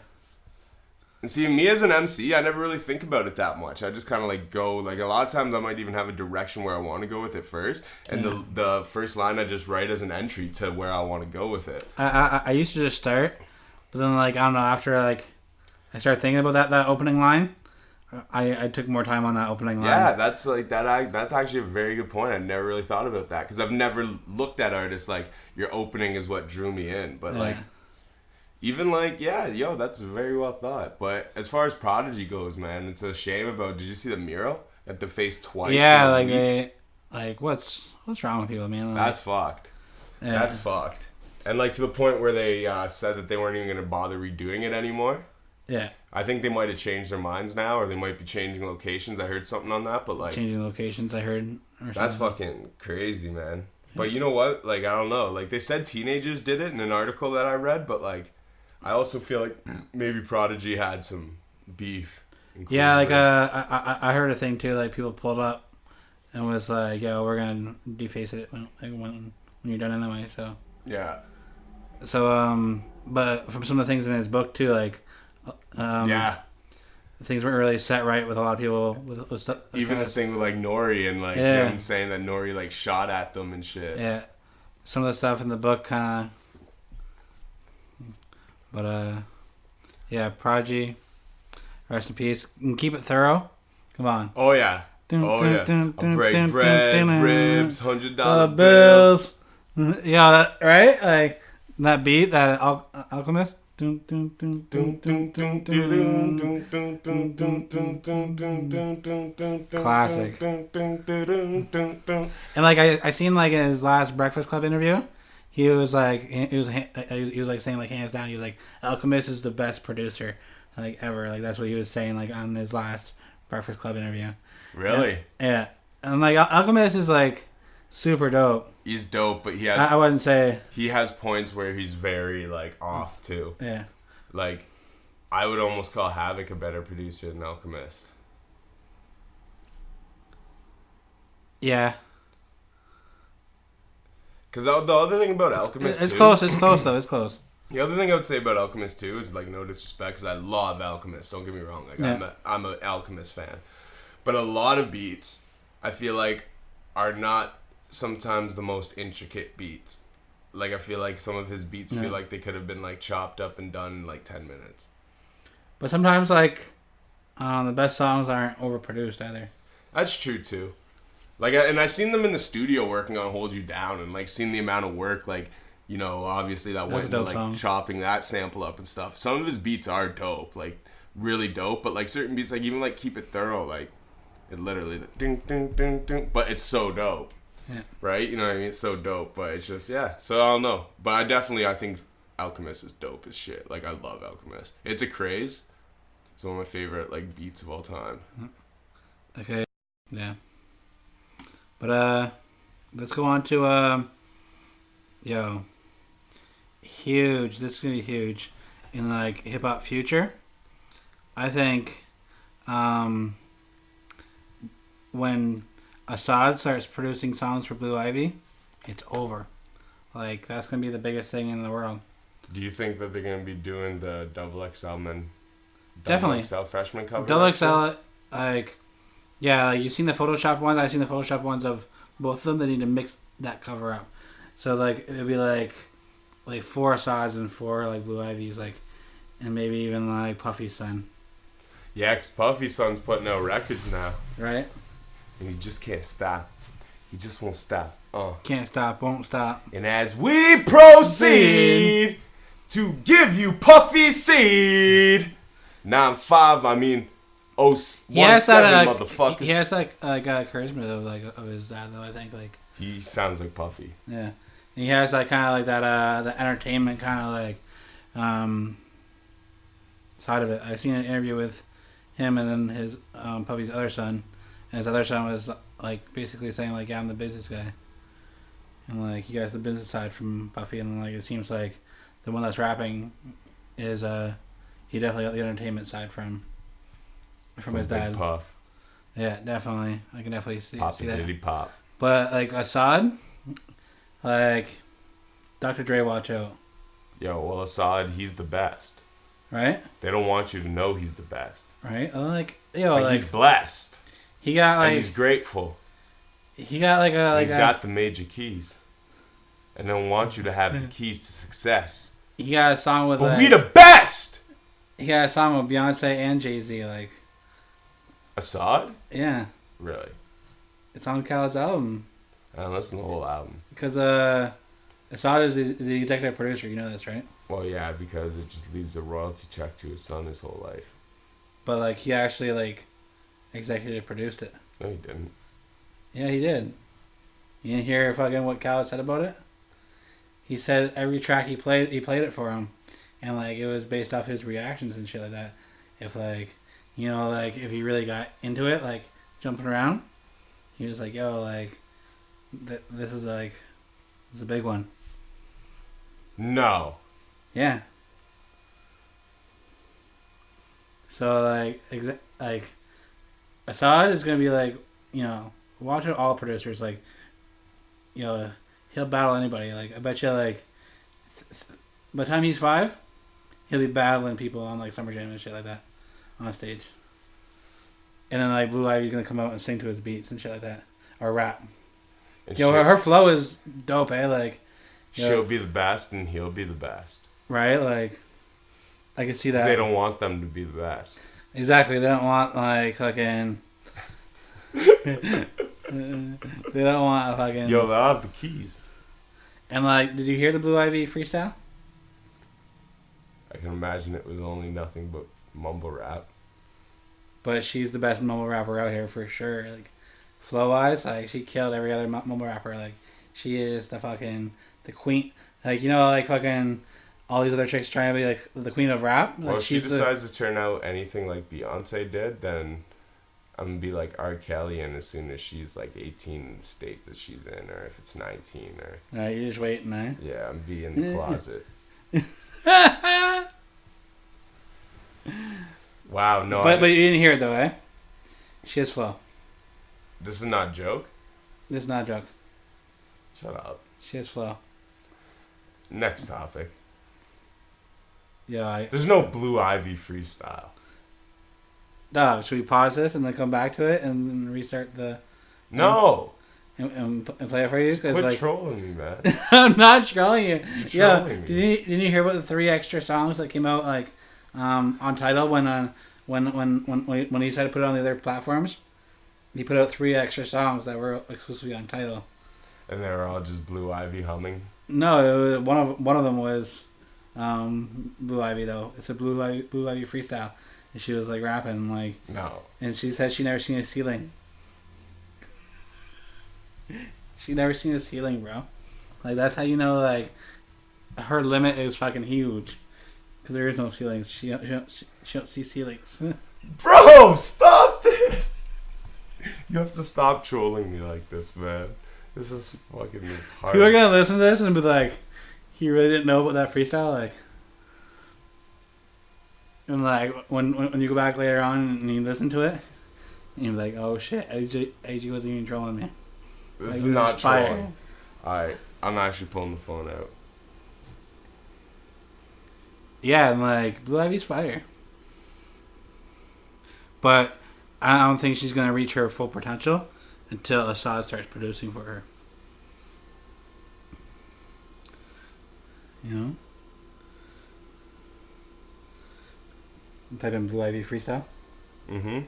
And see, me as an MC, I never really think about it that much. I just kind of like go, like a lot of times I might even have a direction where I want to go with it first. And the first line I just write as an entry to where I want to go with it. I used to just start, but then like, I don't know, after like I started thinking about that opening line, I took more time on that opening line. Yeah, that's like that. That's actually a very good point. I never really thought about that because I've never looked at artists like your opening is what drew me in. But like, even like, yeah, yo, that's very well thought. But as far as Prodigy goes, man, it's a shame about. Did you see the mural? At the face twice. Yeah, like they, like what's wrong with people, man? Like, that's fucked. Yeah. That's fucked. And like to the point where they said that they weren't even gonna bother redoing it anymore. Yeah. I think they might have changed their minds now, or they might be changing locations. I heard something on that, but like changing locations, I heard. That's fucking crazy, man. Yeah. But you know what? Like I don't know. Like they said, teenagers did it in an article that I read, but like I also feel like maybe Prodigy had some beef. Yeah, like I heard a thing too. Like people pulled up and was like, "Yo, we're gonna deface it when you're done anyway." So yeah. So but from some of the things in his book too, like yeah, things weren't really set right with a lot of people with stuff. Even the thing with like Nori and like him saying that Nori like shot at them and shit. Yeah, some of the stuff in the book kind of. But yeah, Prodigy. Rest in peace. And keep it thorough. Come on. Oh yeah. Oh yeah. I'll break bread, ribs, $100 bills. Yeah, that, right? Like that beat, that Alchemist. Classic. And like I seen like in his last Breakfast Club interview, he was like saying like hands down, he was like Alchemist is the best producer like ever. Like that's what he was saying like on his last Breakfast Club interview. Really? Yeah. And like Alchemist is like super dope. He's dope, but he has. I wouldn't say he has points where he's very like off too. Yeah. Like, I would almost call Havoc a better producer than Alchemist. Yeah. Because the other thing about Alchemist it's close. It's close though. It's close. The other thing I would say about Alchemist too is like no disrespect, because I love Alchemist. Don't get me wrong. Like I'm an Alchemist fan, but a lot of beats I feel like are not sometimes the most intricate beats. Like I feel like some of his beats feel like they could have been like chopped up and done in like 10 minutes. But sometimes like the best songs aren't overproduced either. That's true too. Like and I seen them in the studio working on Hold You Down, and like seen the amount of work like. You know, obviously that went into like song. Chopping that sample up and stuff. Some of his beats are dope, like really dope. But like certain beats, like even like Keep It Thorough, like it literally ding ding ding ding. But it's so dope, right? You know what I mean? It's so dope. But it's just So I don't know. But I think Alchemist is dope as shit. Like I love Alchemist. It's a craze. It's one of my favorite like beats of all time. Okay, yeah. But let's go on to huge. This is gonna be huge in like hip hop future. I think when Assad starts producing songs for Blue Ivy, it's over. Like that's gonna be the biggest thing in the world. Do you think that they're gonna be doing the XXL men? Definitely. XL freshman cover. XXL, like you've seen the Photoshop ones. I've seen the Photoshop ones of both of them. They need to mix that cover up. So like it'd be like 4 Assads and 4 like Blue Ivies, like, and maybe even like Puffy's son. Yeah, 'cause Puffy's son's putting out records now, right? And he just can't stop. He just won't stop. Can't stop, won't stop. And as we proceed to give you Puffy seed, 9-5. I mean, 017 motherfuckers. He has like charisma of his dad though. I think like he sounds like Puffy. Yeah. He has like kind of like that the entertainment kind of like side of it. I've seen an interview with him and then his Puffy's other son, and his other son was like basically saying like, yeah, I'm the business guy, and like he has the business side from Puffy, and like it seems like the one that's rapping is he definitely got the entertainment side from his dad. Big Puff. Yeah, definitely. I can definitely see that. Pop. But like Assad. Like, Dr. Dre, watch out. Yo, well, Assad, he's the best. Right? They don't want you to know he's the best. Right? Like, he's blessed. He got like. And he's grateful. He got like a. He's got the major keys. And they don't want you to have the keys to success. He got a song with. But we the best! He got a song with Beyonce and Jay-Z, like. Assad? Yeah. Really? It's on Khaled's album. I don't listen to the whole album. Because Assad is the executive producer. You know this, right? Well, yeah, because it just leaves a royalty check to his son his whole life. But, like, he actually, like, executive produced it. No, he didn't. Yeah, he did. You didn't hear fucking what Khaled said about it? He said every track he played it for him. And, like, it was based off his reactions and shit like that. If, like, you know, like, if he really got into it, like, jumping around, he was like, yo, like, this is a big one. No. Yeah. So, like, Assad is going to be, like, you know, watching all producers, like, you know, he'll battle anybody. Like, I bet you, like, by the time he's 5, he'll be battling people on, like, Summer Jam and shit like that on stage. And then, like, Blue Ivy's going to come out and sing to his beats and shit like that. Or rap. Yo, her flow is dope, eh? Like, she'll be the best and he'll be the best. Right? Like, I can see that. They don't want them to be the best. Exactly. They don't want, like, fucking... they don't want fucking... Yo, they'll have the keys. And, like, did you hear the Blue Ivy freestyle? I can imagine it was only nothing but mumble rap. But she's the best mumble rapper out here for sure. Like, flow-wise, like, she killed every other mumble rapper. Like, she is the queen. Like, you know, like, fucking... all these other chicks trying to be, like, the queen of rap. Like, well, if she decides to turn out anything like Beyonce did, then I'm going to be like R. Kelly, and as soon as she's, like, 18 in the state that she's in, or if it's 19, or... Alright, you're just waiting, eh? Yeah, I'm be in the closet. Wow, no. But you didn't hear it, though, eh? She has flow. This is not a joke? This is not a joke. Shut up. She has flow. Next topic. Yeah, There's no Blue Ivy freestyle. Dog, should we pause this and then come back to it and restart the... No! And play it for you? Quit like, trolling me, man. I'm not trolling you. You're trolling me. Didn't you hear about the 3 extra songs that came out, like, on Tidal when he decided to put it on the other platforms? He put out 3 extra songs that were exclusively on Tidal. And they were all just Blue Ivy humming? No, one of them was Blue Ivy, though. It's a Blue Ivy freestyle. And she was, like, rapping, like... No. And she said she never seen a ceiling. She never seen a ceiling, bro. Like, that's how you know, like, her limit is fucking huge. Because there is no ceilings. She don't see ceilings. Bro, stop this! You have to stop trolling me like this, man. This is fucking hard. People are gonna listen to this and be like, he really didn't know about that freestyle? Like... And, like, when you go back later on and you listen to it, and you're like, oh shit, AG wasn't even trolling me. This is not trolling. Alright, I'm actually pulling the phone out. Yeah, and, like, Blue Ivy's fire. But I don't think she's going to reach her full potential until Assad starts producing for her. You know? Type in Blue Ivy freestyle. Mm-hmm.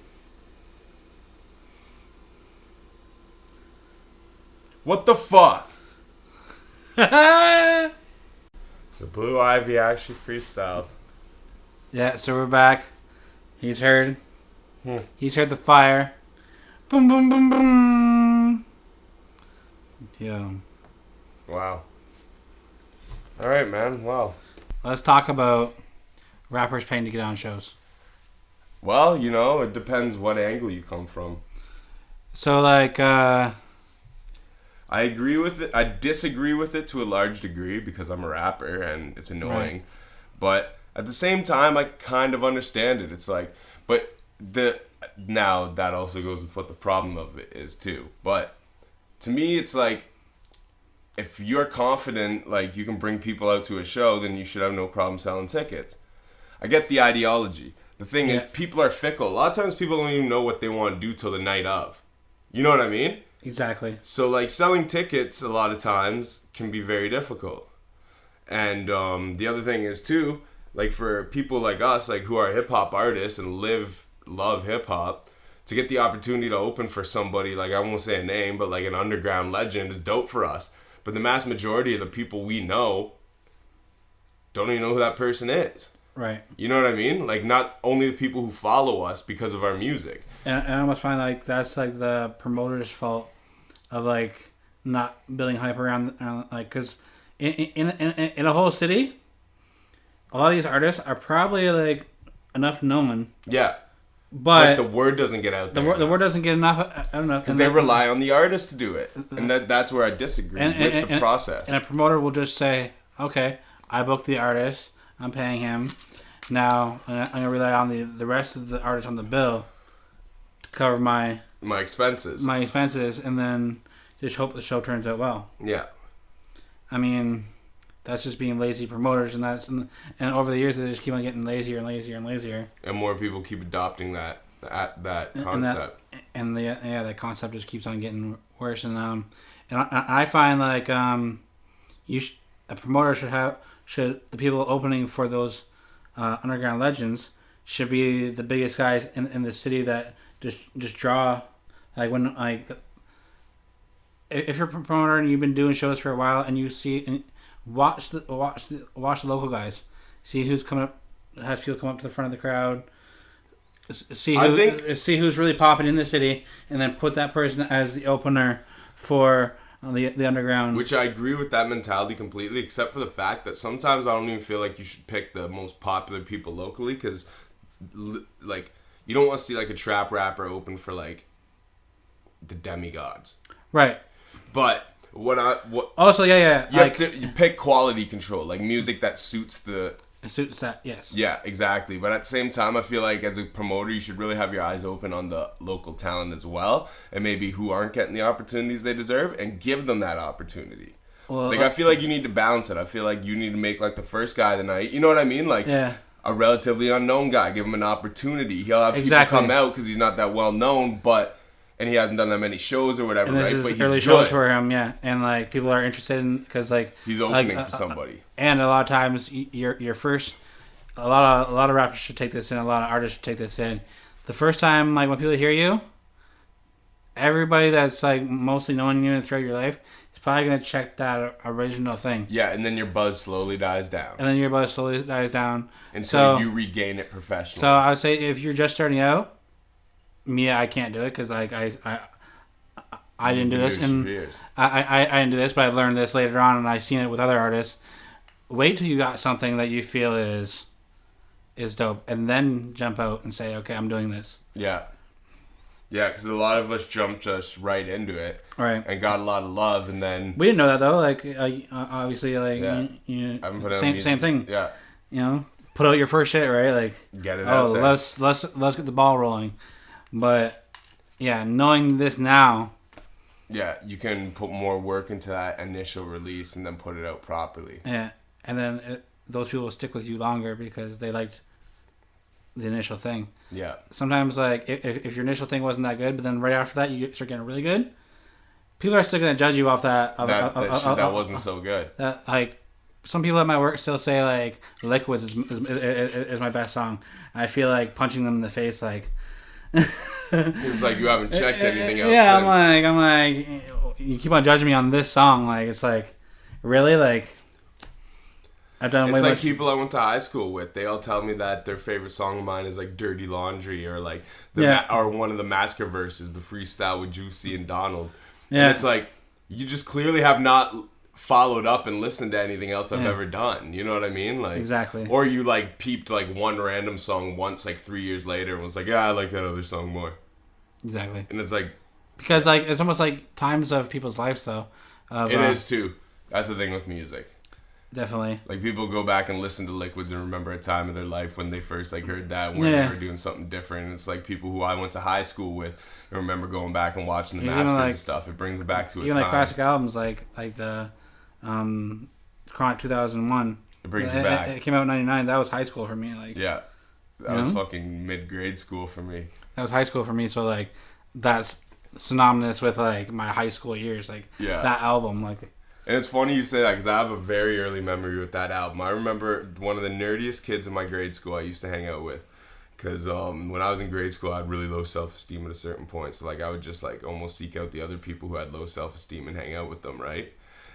What the fuck? So Blue Ivy actually freestyled. Yeah, so we're back. He's heard. He's heard the fire. Boom, boom, boom, boom. Yeah. Wow. Alright, man. Wow. Let's talk about rappers paying to get on shows. Well, you know, it depends what angle you come from. So, like, I agree with it. I disagree with it to a large degree because I'm a rapper and it's annoying. Right. But at the same time, I kind of understand it. It's like, now that also goes with what the problem of it is too. But to me, it's like, if you're confident, like, you can bring people out to a show, then you should have no problem selling tickets. I get the ideology. The thing is, people are fickle. A lot of times people don't even know what they want to do till the night of. You know what I mean? Exactly. So, like, selling tickets a lot of times can be very difficult. And the other thing is, too, like, for people like us, like, who are hip-hop artists and love hip-hop, to get the opportunity to open for somebody, like, I won't say a name, but like an underground legend is dope for us. But the mass majority of the people we know don't even know who that person is. Right. You know what I mean? Like, not only the people who follow us because of our music. And I almost find like that's like the promoter's fault of like not building hype around like, because in a whole city, a lot of these artists are probably like enough known. Yeah. But the word doesn't get out there. The word doesn't get enough. I don't know. Because they rely on the artist to do it. And that's where I disagree with the process. And a promoter will just say, okay, I booked the artist. I'm paying him. Now, I'm going to rely on the rest of the artists on the bill to cover my expenses. And then just hope the show turns out well. Yeah. I mean, that's just being lazy promoters, and over the years they just keep on getting lazier and lazier and lazier. And more people keep adopting that concept. And that concept just keeps on getting worse. And I find like a promoter should the people opening for those underground legends should be the biggest guys in the city that just draw, like, when like if you're a promoter and you've been doing shows for a while and you see and watch the local guys, see who's coming up, has people come up to the front of the crowd, see who's really popping in the city, and then put that person as the opener for the underground. Which I agree with that mentality completely, except for the fact that sometimes I don't even feel like you should pick the most popular people locally, because like you don't want to see like a trap rapper open for like the demigods, right? But you have to pick quality control, like music that suits that, yes. Yeah, exactly. But at the same time, I feel like as a promoter, you should really have your eyes open on the local talent as well, and maybe who aren't getting the opportunities they deserve, and give them that opportunity. Well, like, I feel like you need to balance it. I feel like you need to make like the first guy of the night. You know what I mean? Like, a relatively unknown guy, give him an opportunity. He'll have people come out because he's not that well known, and he hasn't done that many shows or whatever, right? But he's early shows for him, yeah. And like people are interested in, because like he's opening for somebody. And a lot of times, your first, a lot of rappers should take this in. A lot of artists should take this in. The first time, like when people hear you, everybody that's like mostly knowing you throughout your life is probably gonna check that original thing. Yeah, and then your buzz slowly dies down. Until you regain it professionally. So I would say if you're just starting out. I can't do it because like I didn't do this, and I didn't do this, but I learned this later on, and I've seen it with other artists. Wait till you got something that you feel is dope, and then jump out and say, okay, I'm doing this. Yeah, because a lot of us jumped just right into it, right, and got a lot of love, and then we didn't know that though. Like obviously, like same thing. Yeah, you know, put out your first shit, right? Like get it out there. Let's get the ball rolling. But yeah, knowing this now, you can put more work into that initial release and then put it out properly. Yeah, and then those people will stick with you longer because they liked the initial thing. Yeah. Sometimes like if your initial thing wasn't that good, but then right after that you start getting really good, people are still gonna judge you off that. That wasn't so good. That like. Some people at my work still say like "Liquids" is my best song. I feel like punching them in the face like. It's like you haven't checked anything else. Yeah, I'm like, you keep on judging me on this song. Like, it's like, really? Like, I've done way much. It's like much. people I went to high school with. They all tell me that their favorite song of mine is like "Dirty Laundry" or like or one of the Massacre verses, the freestyle with Juicy and Donald. Yeah, and it's like you just clearly have not followed up and listened to anything else I've ever done. You know what I mean? Like, exactly. Or you like peeped like one random song once like 3 years later and was like, yeah, I like that other song more. Exactly. And it's like, because like it's almost like times of people's lives though. It is too. That's the thing with music. Definitely. Like people go back and listen to Liquids and remember a time of their life when they first like heard that, when they were doing something different. And it's like people who I went to high school with and remember going back and watching the Massacres and stuff. It brings it back to a time. Even like classic albums like the Chronic 2001. It brings you back. It came out in 99. That was high school for me. Like, yeah. That was fucking mid-grade school for me. That was high school for me. So like that's synonymous with like my high school years. Like that album. Like, and it's funny you say that because I have a very early memory with that album. I remember one of the nerdiest kids in my grade school I used to hang out with Because when I was in grade school, I had really low self-esteem at a certain point. So, like, I would just, like, almost seek out the other people who had low self-esteem and hang out with them, right?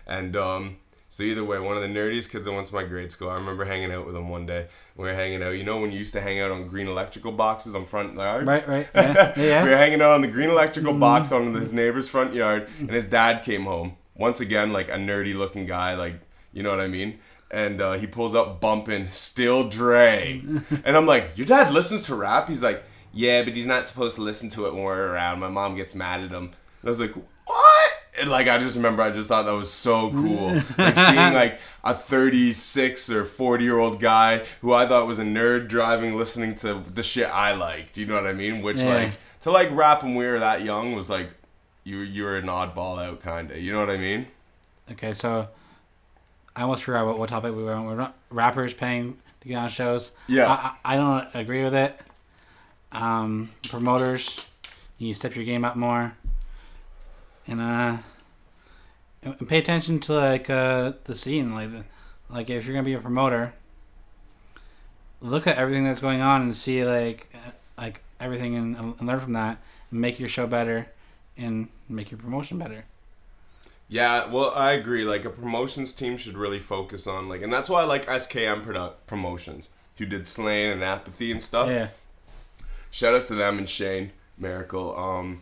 And so either way, one of the nerdiest kids that went to my grade school, I remember hanging out with him one day. We were hanging out. You know when you used to hang out on green electrical boxes on front yards? Right. Yeah. We were hanging out on the green electrical box on his neighbor's front yard, and his dad came home. Once again, like, a nerdy-looking guy, like, you know what I mean? And he pulls up bumping Still Dre. And I'm like, your dad listens to rap? He's like, yeah, but he's not supposed to listen to it when we're around. My mom gets mad at him. And I was like, what? And like, I just remember, I just thought that was so cool. Like seeing like a 36 or 40-year-old guy who I thought was a nerd driving, listening to the shit I liked. You know what I mean? Which like, to like rap when we were that young was like, you were an oddball out kind of. You know what I mean? Okay, so I almost forgot what topic we were on. We're rappers paying to get on shows. Yeah. I don't agree with it. Promoters, you need to step your game up more. And pay attention to like the scene. Like if you're gonna be a promoter, look at everything that's going on and see like everything and learn from that and make your show better and make your promotion better. Yeah, well, I agree. Like, a promotions team should really focus on, like, and that's why I like SKM Promotions, who did Slain and Apathy and stuff. Yeah. Shout out to them and Shane Miracle.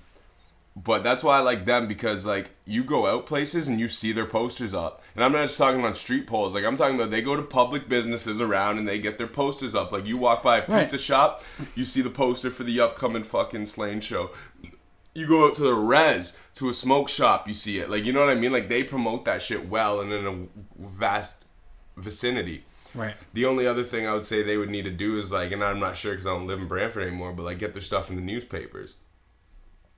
But that's why I like them, because, like, you go out places and you see their posters up. And I'm not just talking about street polls. Like, I'm talking about they go to public businesses around and they get their posters up. Like, you walk by a pizza shop, you see the poster for the upcoming fucking Slain show. You go out to the res, to a smoke shop, you see it. Like, you know what I mean? Like, they promote that shit well and in a vast vicinity. Right. The only other thing I would say they would need to do is, like, and I'm not sure because I don't live in Brantford anymore, but, like, get their stuff in the newspapers.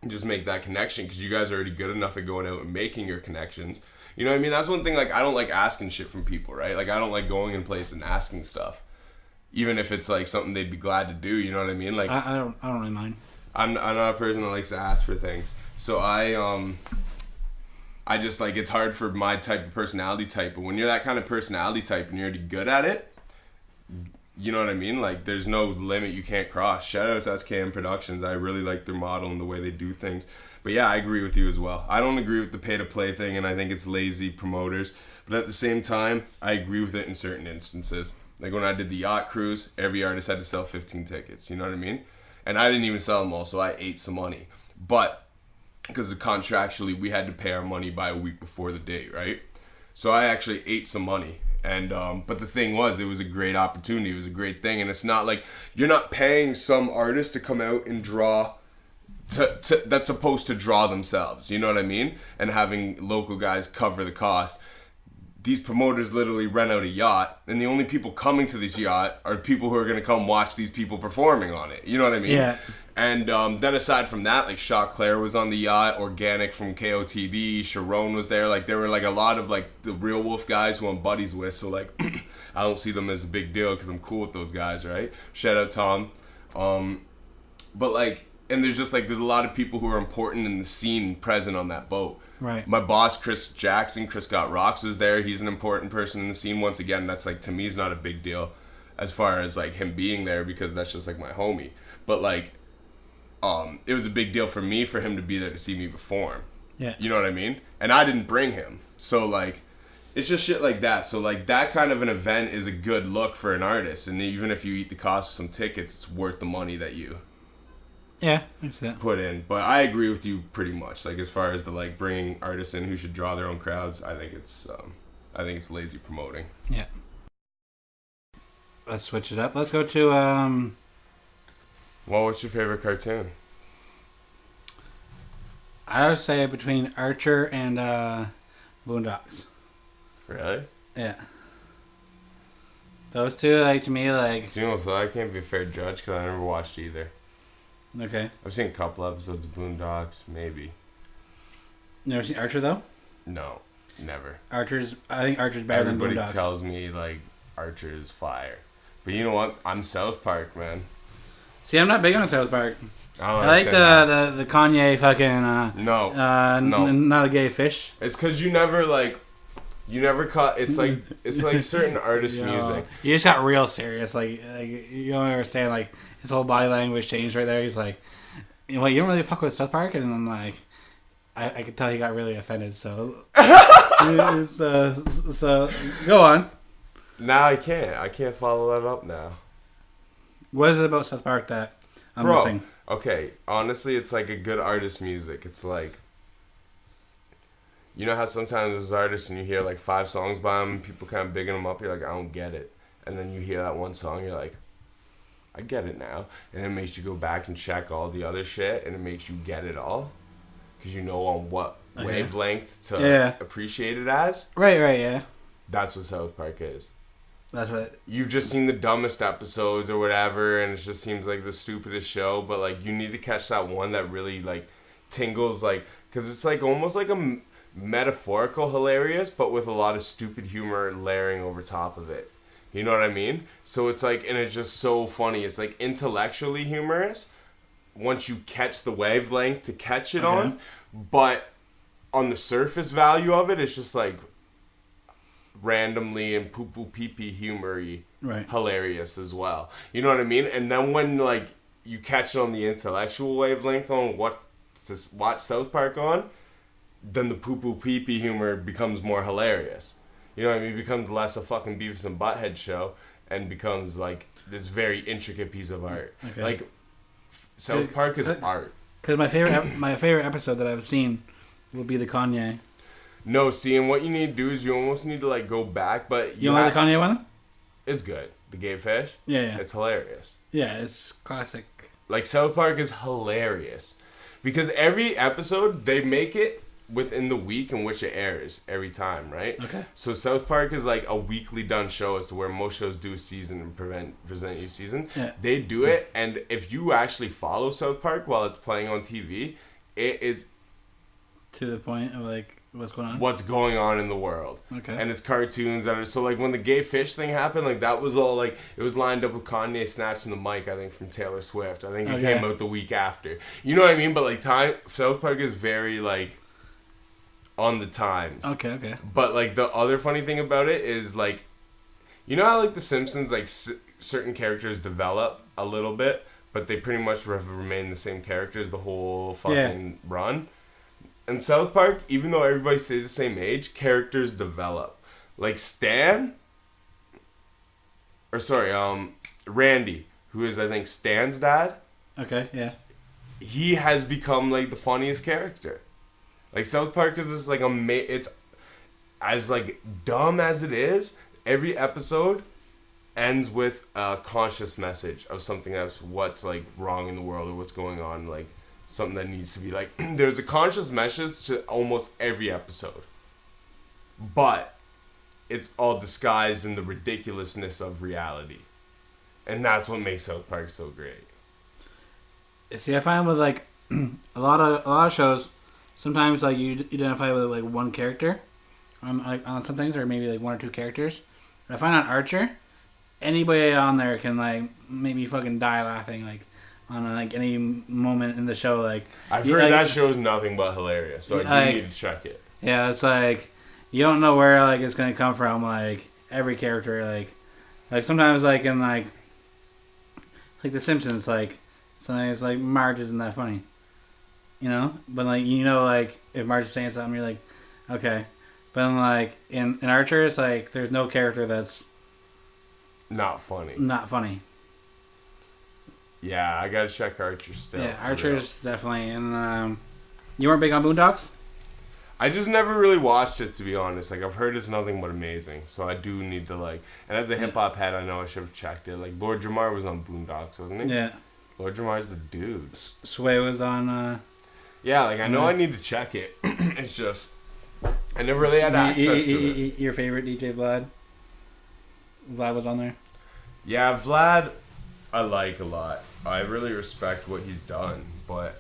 And just make that connection, because you guys are already good enough at going out and making your connections. You know what I mean? That's one thing, like, I don't like asking shit from people, right? Like, I don't like going in place and asking stuff. Even if it's, like, something they'd be glad to do, you know what I mean? Like, I don't really mind. I'm not a person that likes to ask for things. So I just, like, it's hard for my type of personality type. But when you're that kind of personality type and you're already good at it, you know what I mean? Like, there's no limit you can't cross. Shout out to SKM Productions. I really like their model and the way they do things. But yeah, I agree with you as well. I don't agree with the pay-to-play thing, and I think it's lazy promoters. But at the same time, I agree with it in certain instances. Like, when I did the yacht cruise, every artist had to sell 15 tickets. You know what I mean? And I didn't even sell them all, so I ate some money. But because contractually we had to pay our money by a week before the date, right? So I actually ate some money. And but the thing was, it was a great opportunity. It was a great thing. And it's not like you're not paying some artist to come out and draw that's supposed to draw themselves. You know what I mean? And having local guys cover the cost. These promoters literally rent out a yacht, and the only people coming to this yacht are people who are going to come watch these people performing on it. You know what I mean? Yeah. And then aside from that, like, Shaw Claire was on the yacht, Organic from KOTD, Sharon was there. Like, there were, like, a lot of, like, the Real Wolf guys who I'm buddies with. So, like, I don't see them as a big deal because I'm cool with those guys, right? Shout out Tom. But, like, and there's just, like, there's a lot of people who are important in the scene present on that boat. Right. My boss, Chris Jackson, Chris Got Rocks, was there. He's an important person in the scene. Once again, that's, like, to me, is not a big deal as far as, like, him being there, because that's just, like, my homie. But, like, it was a big deal for me for him to be there to see me perform. Yeah. You know what I mean? And I didn't bring him. So, like, it's just shit like that. So, like, that kind of an event is a good look for an artist. And even if you eat the cost of some tickets, it's worth the money that you... Yeah, I see that. Put in. But I agree with you pretty much. Like, as far as the, like, bringing artists in who should draw their own crowds, I think it's lazy promoting. Yeah. Let's switch it up. Let's go to Well, what's your favorite cartoon? I would say between Archer and Boondocks. Really? Yeah. Those two, like, to me, like... Do you know what? I can't be a fair judge because I never watched either. Okay. I've seen a couple episodes of Boondocks, maybe. Never seen Archer, though? No, never. I think Archer's better than Boondocks. Everybody tells me, like, Archer is fire. But you know what? I'm South Park, man. See, I'm not big on South Park. I like the Kanye fucking... No. Not a gay fish. It's because you never You never caught. It's like certain artist music. You just got real serious. Like you don't understand. Like his whole body language changed right there. He's like, well, you don't really fuck with South Park, and then like, I could tell he got really offended. So, so go on. Now I can't follow that up now. What is it about South Park that I'm missing? Okay, honestly, it's like a good artist music. It's like, you know how sometimes there's artists and you hear like 5 songs by them, and people kind of bigging them up. You're like, I don't get it, and then you hear that one song, you're like, I get it now, and it makes you go back and check all the other shit, and it makes you get it all, because you know on what wavelength to appreciate it as. Right, yeah. That's what South Park is. That's what you've just seen the dumbest episodes or whatever, and it just seems like the stupidest show. But like, you need to catch that one that really like tingles, like, because it's like almost like a metaphorical hilarious, but with a lot of stupid humor layering over top of it. You know what I mean? So it's like, and it's just so funny. It's like intellectually humorous once you catch the wavelength to catch it on, but on the surface value of it, it's just like randomly and poo-poo pee-pee humory hilarious as well. You know what I mean? And then when like you catch it on the intellectual wavelength on what to watch South Park on, then the poo-poo pee-pee humor becomes more hilarious. You know what I mean? It becomes less a fucking Beavis and Butthead show and becomes like this very intricate piece of art. Okay. Like South Park is art. Because my favorite episode that I've seen will be the Kanye. No, see, and what you need to do is you almost need to like go back, but you know the Kanye one? It's good. The Gay Fish. Yeah. It's hilarious. Yeah, it's classic. Like South Park is hilarious because every episode they make it within the week in which it airs every time, right? Okay. So South Park is like a weekly done show as to where most shows do a season and present you season. Yeah. They do it, and if you actually follow South Park while it's playing on TV, it is to the point of like what's going on in the world. Okay. And it's cartoons that are so like when the Gay Fish thing happened, like that was all like it was lined up with Kanye snatching the mic, I think, from Taylor Swift. I think it came out the week after. You know what I mean? But like South Park is very like on the times. Okay. But like the other funny thing about it is like, you know how like The Simpsons, like certain characters develop a little bit, but they pretty much remain the same characters the whole fucking run. In South Park, even though everybody stays the same age, characters develop. Like Randy, who is I think Stan's dad. Okay, yeah. He has become like the funniest character. Like South Park is just like it's as like dumb as it is. Every episode ends with a conscious message of something that's what's like wrong in the world or what's going on, like something that needs to be like. There's a conscious message to almost every episode, but it's all disguised in the ridiculousness of reality, and that's what makes South Park so great. See, I find with like a lot of shows. Sometimes like you identify with like one character on some things, or maybe like one or two characters. But I find on Archer, anybody on there can like make me fucking die laughing like on like any moment in the show. Like I've heard that show is nothing but hilarious, so I do need to check it. Yeah, it's like you don't know where like it's gonna come from. Like every character, like sometimes like in like The Simpsons, like sometimes like Marge isn't that funny. You know? But, like, you know, like, if Marge is saying something, you're like, okay. But, then, like, in Archer, it's like, there's no character that's not funny. Yeah, I gotta check Archer still. Yeah, Archer's definitely. And, you weren't big on Boondocks? I just never really watched it, to be honest. Like, I've heard it's nothing but amazing. So I do need to, like, and as a hip-hop head, I know I should have checked it. Like, Lord Jamar was on Boondocks, wasn't he? Yeah. Lord Jamar's the dude. Sway was on, yeah, like, I know I need to check it. It's just, I never really had access to it. Your favorite DJ, Vlad? Vlad was on there? Yeah, Vlad, I like a lot. I really respect what he's done, but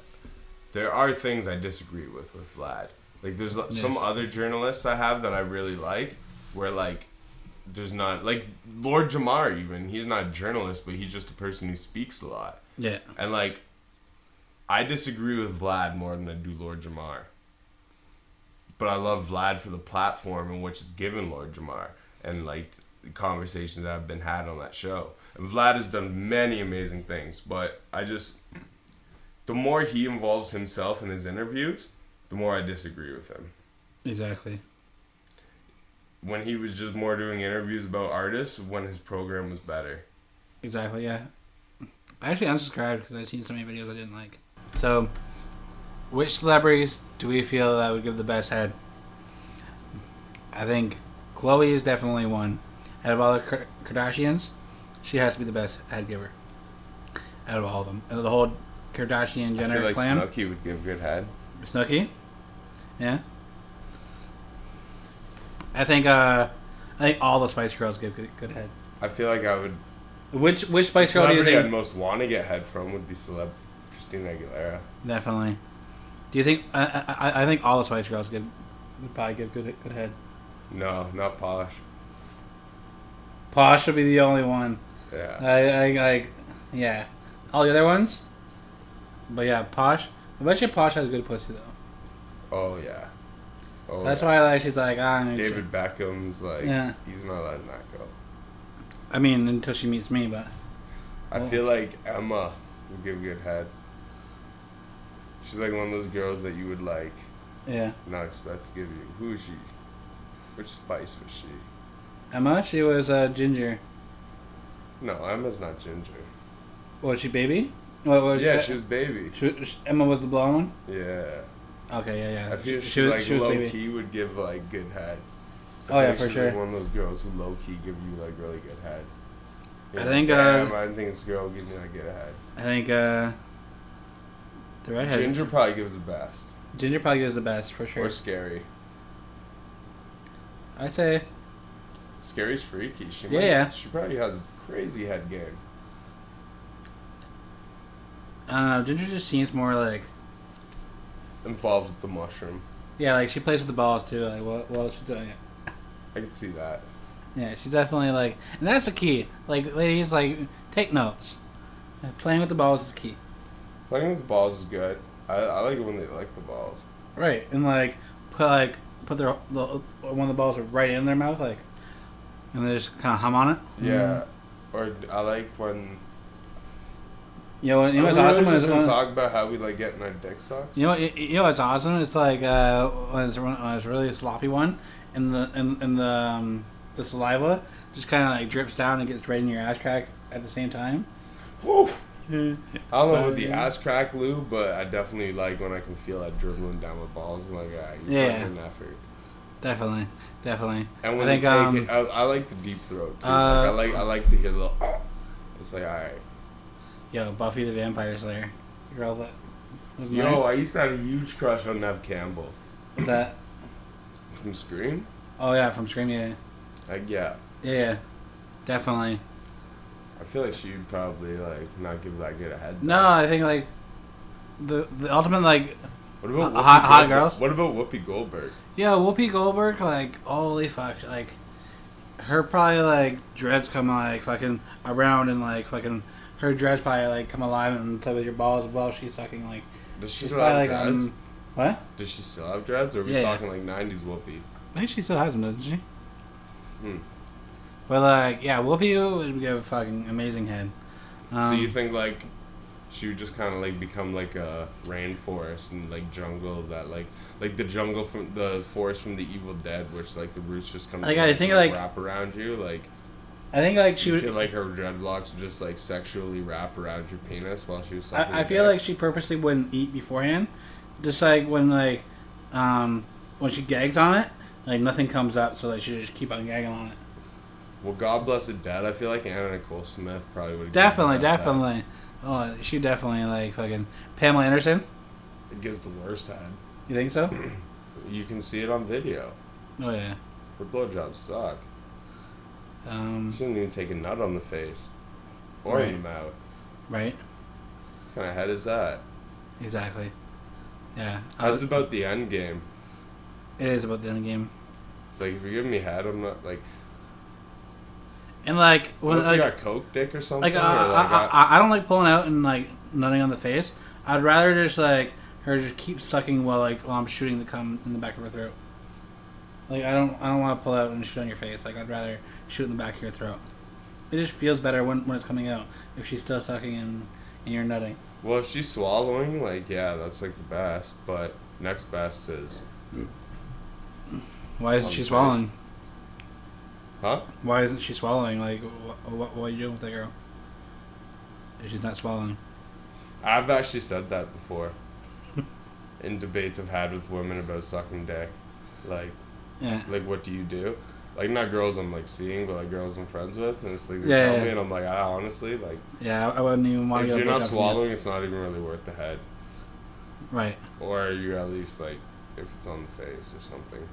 there are things I disagree with Vlad. Like, there's some other journalists I have that I really like, where, like, there's not, like, Lord Jamar even, he's not a journalist, but he's just a person who speaks a lot. Yeah. And, like, I disagree with Vlad more than I do Lord Jamar. but I love Vlad for the platform in which it's given Lord Jamar and like the conversations that have been had on that show. And Vlad has done many amazing things, but the more he involves himself in his interviews, the more I disagree with him. Exactly. When he was just more doing interviews about artists, when his program was better. Exactly, yeah. I actually unsubscribed because I've seen so many videos I didn't like. So, which celebrities do we feel that would give the best head? I think Chloe is definitely one. Out of all the Kardashians, she has to be the best head giver. Out of all of them. Out of the whole Kardashian Jenner I feel like clan. Snooki would give good head. Snooki? Yeah. I think all the Spice Girls give good head. I feel like I would. Which Spice Girl do you think I'd most want to get head from would be Christina Aguilera. Definitely. Do you think? I think all the Spice Girls would probably give good head. No, not Posh. Posh would be the only one. Yeah. Yeah. All the other ones. But yeah, Posh. I bet you Posh has good pussy though. Oh yeah. Oh. That's yeah. why she's like David Beckham's like he's not letting that go. I mean, until she meets me, but I feel like Emma would give good head. She's like one of those girls that you would like not expect to give you. Who is she? Which Spice was she? Emma? She was Ginger. No, Emma's not Ginger. Was she Baby? Yeah, she was Baby. Emma was the blonde one? Yeah. Okay, yeah. I feel she was low Baby. key would give like good head. For sure. Like one of those girls who low key give you like really good head. I think. I think this girl will give me like good head. I think. The redhead. Ginger probably gives the best. Ginger probably gives the best for sure. Or Scary. I'd say. Scary's freaky. She probably has a crazy head game. I don't know. Ginger just seems more like involved with the mushroom. Yeah, like she plays with the balls too. Like what else she's doing? I can see that. Yeah, she's definitely like, and that's the key. Like ladies, like take notes. Playing with the balls is key. Playing with the balls is good. I like it when they like the balls. Right, and put their one of the balls right in their mouth, like, and they just kind of hum on it. Yeah, or I like when. You know what's awesome? We're just gonna talk about how we like getting our dick sucks. You know what's awesome? It's like when it's really a sloppy one, and the saliva just kind of like drips down and gets right in your ass crack at the same time. Woo! I don't know about the ass crack lube, but I definitely like when I can feel that dribbling down my balls. I'm like, you're putting in effort. Definitely. And when I take it, I like the deep throat too. I like to hear the little. It's like, all right. Yo, Buffy the Vampire Slayer, the girl that was I used to have a huge crush on Neve Campbell. What's that? From Scream? Oh yeah, from Scream, yeah. Yeah, definitely. I feel like she'd probably like not give that good a head. No, I think like the ultimate like what about hot girls. What about Whoopi Goldberg? Yeah, Whoopi Goldberg, like holy fuck, like her probably like dreads come like fucking around and like fucking her dreads probably like come alive and play with your balls while she's sucking like. Does she still have dreads? What? Does she still have dreads, or are we talking like 90s Whoopi? I think she still has them, doesn't she? But like, yeah, Whoopi would give a fucking amazing head. So you think like she would just kind of like become like a rainforest and like jungle that like the jungle from the forest from the Evil Dead, which like the roots just come like I think like wrap around you, like. I think like she would feel like her dreadlocks would just like sexually wrap around your penis while she was sucking. I feel like she purposely wouldn't eat beforehand, just like when she gags on it, like nothing comes up, so like she just keep on gagging on it. Well, God bless the dead. I feel like Anna Nicole Smith probably would. Definitely. Oh, she definitely like fucking Pamela Anderson. It gives the worst head. You think so? You can see it on video. Oh yeah. Her blowjobs suck. She didn't even take a nut on the face. Or in the mouth. Right. What kind of head is that? Exactly. Yeah. Head's about the end game. It is about the end game. It's like, if you're giving me head, I'm not like... And like... when unless you got coke dick or something? Like, I don't like pulling out and like nutting on the face. I'd rather just like her just keep sucking while I'm shooting the cum in the back of her throat. Like, I don't want to pull out and shoot on your face. Like, I'd rather shoot in the back of your throat. It just feels better when it's coming out. If she's still sucking and you're nutting. Well, if she's swallowing, like, yeah, that's like the best. But next best is. Why isn't she swallowing? Huh? Why isn't she swallowing? Like, what are you doing with that girl? If she's not swallowing. I've actually said that before. In debates I've had with women about sucking dick. Like, yeah. Like, what do you do? Like, not girls I'm, like, seeing, but, like, girls I'm friends with. And it's like, they Yeah, tell me, and I'm like, honestly, like... Yeah, I wouldn't even want to if go... you're not swallowing, it's not even really worth the head. Right. Or you at least, like, if it's on the face or something.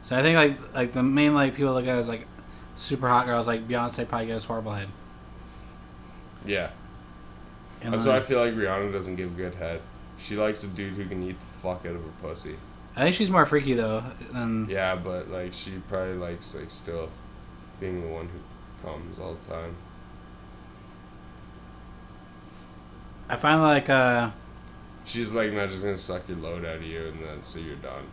So I think, like the main, like, people look at it as, like, super hot girls, like, Beyonce probably gives horrible head. Yeah. And That's why I feel like Rihanna doesn't give good head. She likes a dude who can eat the fuck out of her pussy. I think she's more freaky, though, than... Yeah, but, like, she probably likes, like, still being the one who comes all the time. I find, like, She's, like, not just gonna suck your load out of you and then so you're done.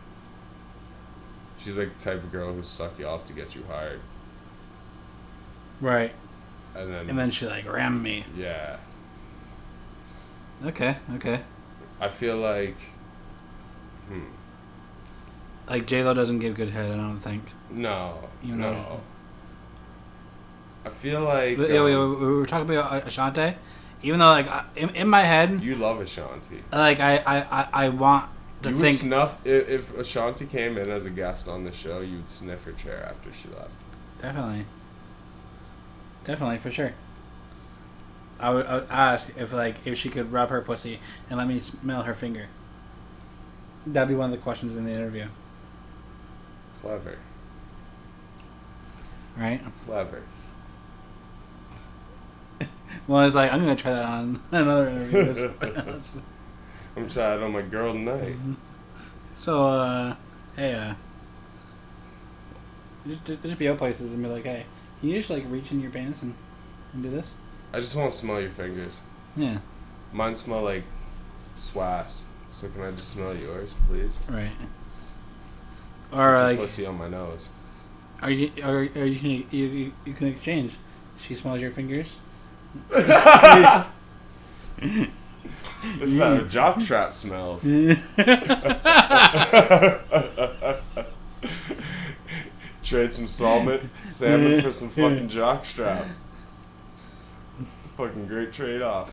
She's, like, the type of girl who suck you off to get you hired. Right. And then she, like, rammed me. Yeah. Okay. I feel like... Like, J-Lo doesn't give good head, I don't think. No. You know. No. I feel like... We were talking about Ashanti. Even though, like, in my head... You love Ashanti. Like, I want to you think... would snuff... If Ashanti came in as a guest on the show, you would sniff her chair after she left. Definitely, for sure. I would ask if she could rub her pussy and let me smell her finger. That'd be one of the questions in the interview. Clever. Right? Clever. Well, it's like, I'm going to try that on another interview. I'm trying on my girl tonight. So, hey, just be out places and be like, hey, can you just, like, reach in your pants and do this? I just want to smell your fingers. Yeah. Mine smell like swass. So can I just smell yours, please? Right. Or, put like... pussy on my nose. You can exchange. She smells your fingers. It's how jockstrap smells. Trade some salmon for some fucking jockstrap. Fucking great trade off.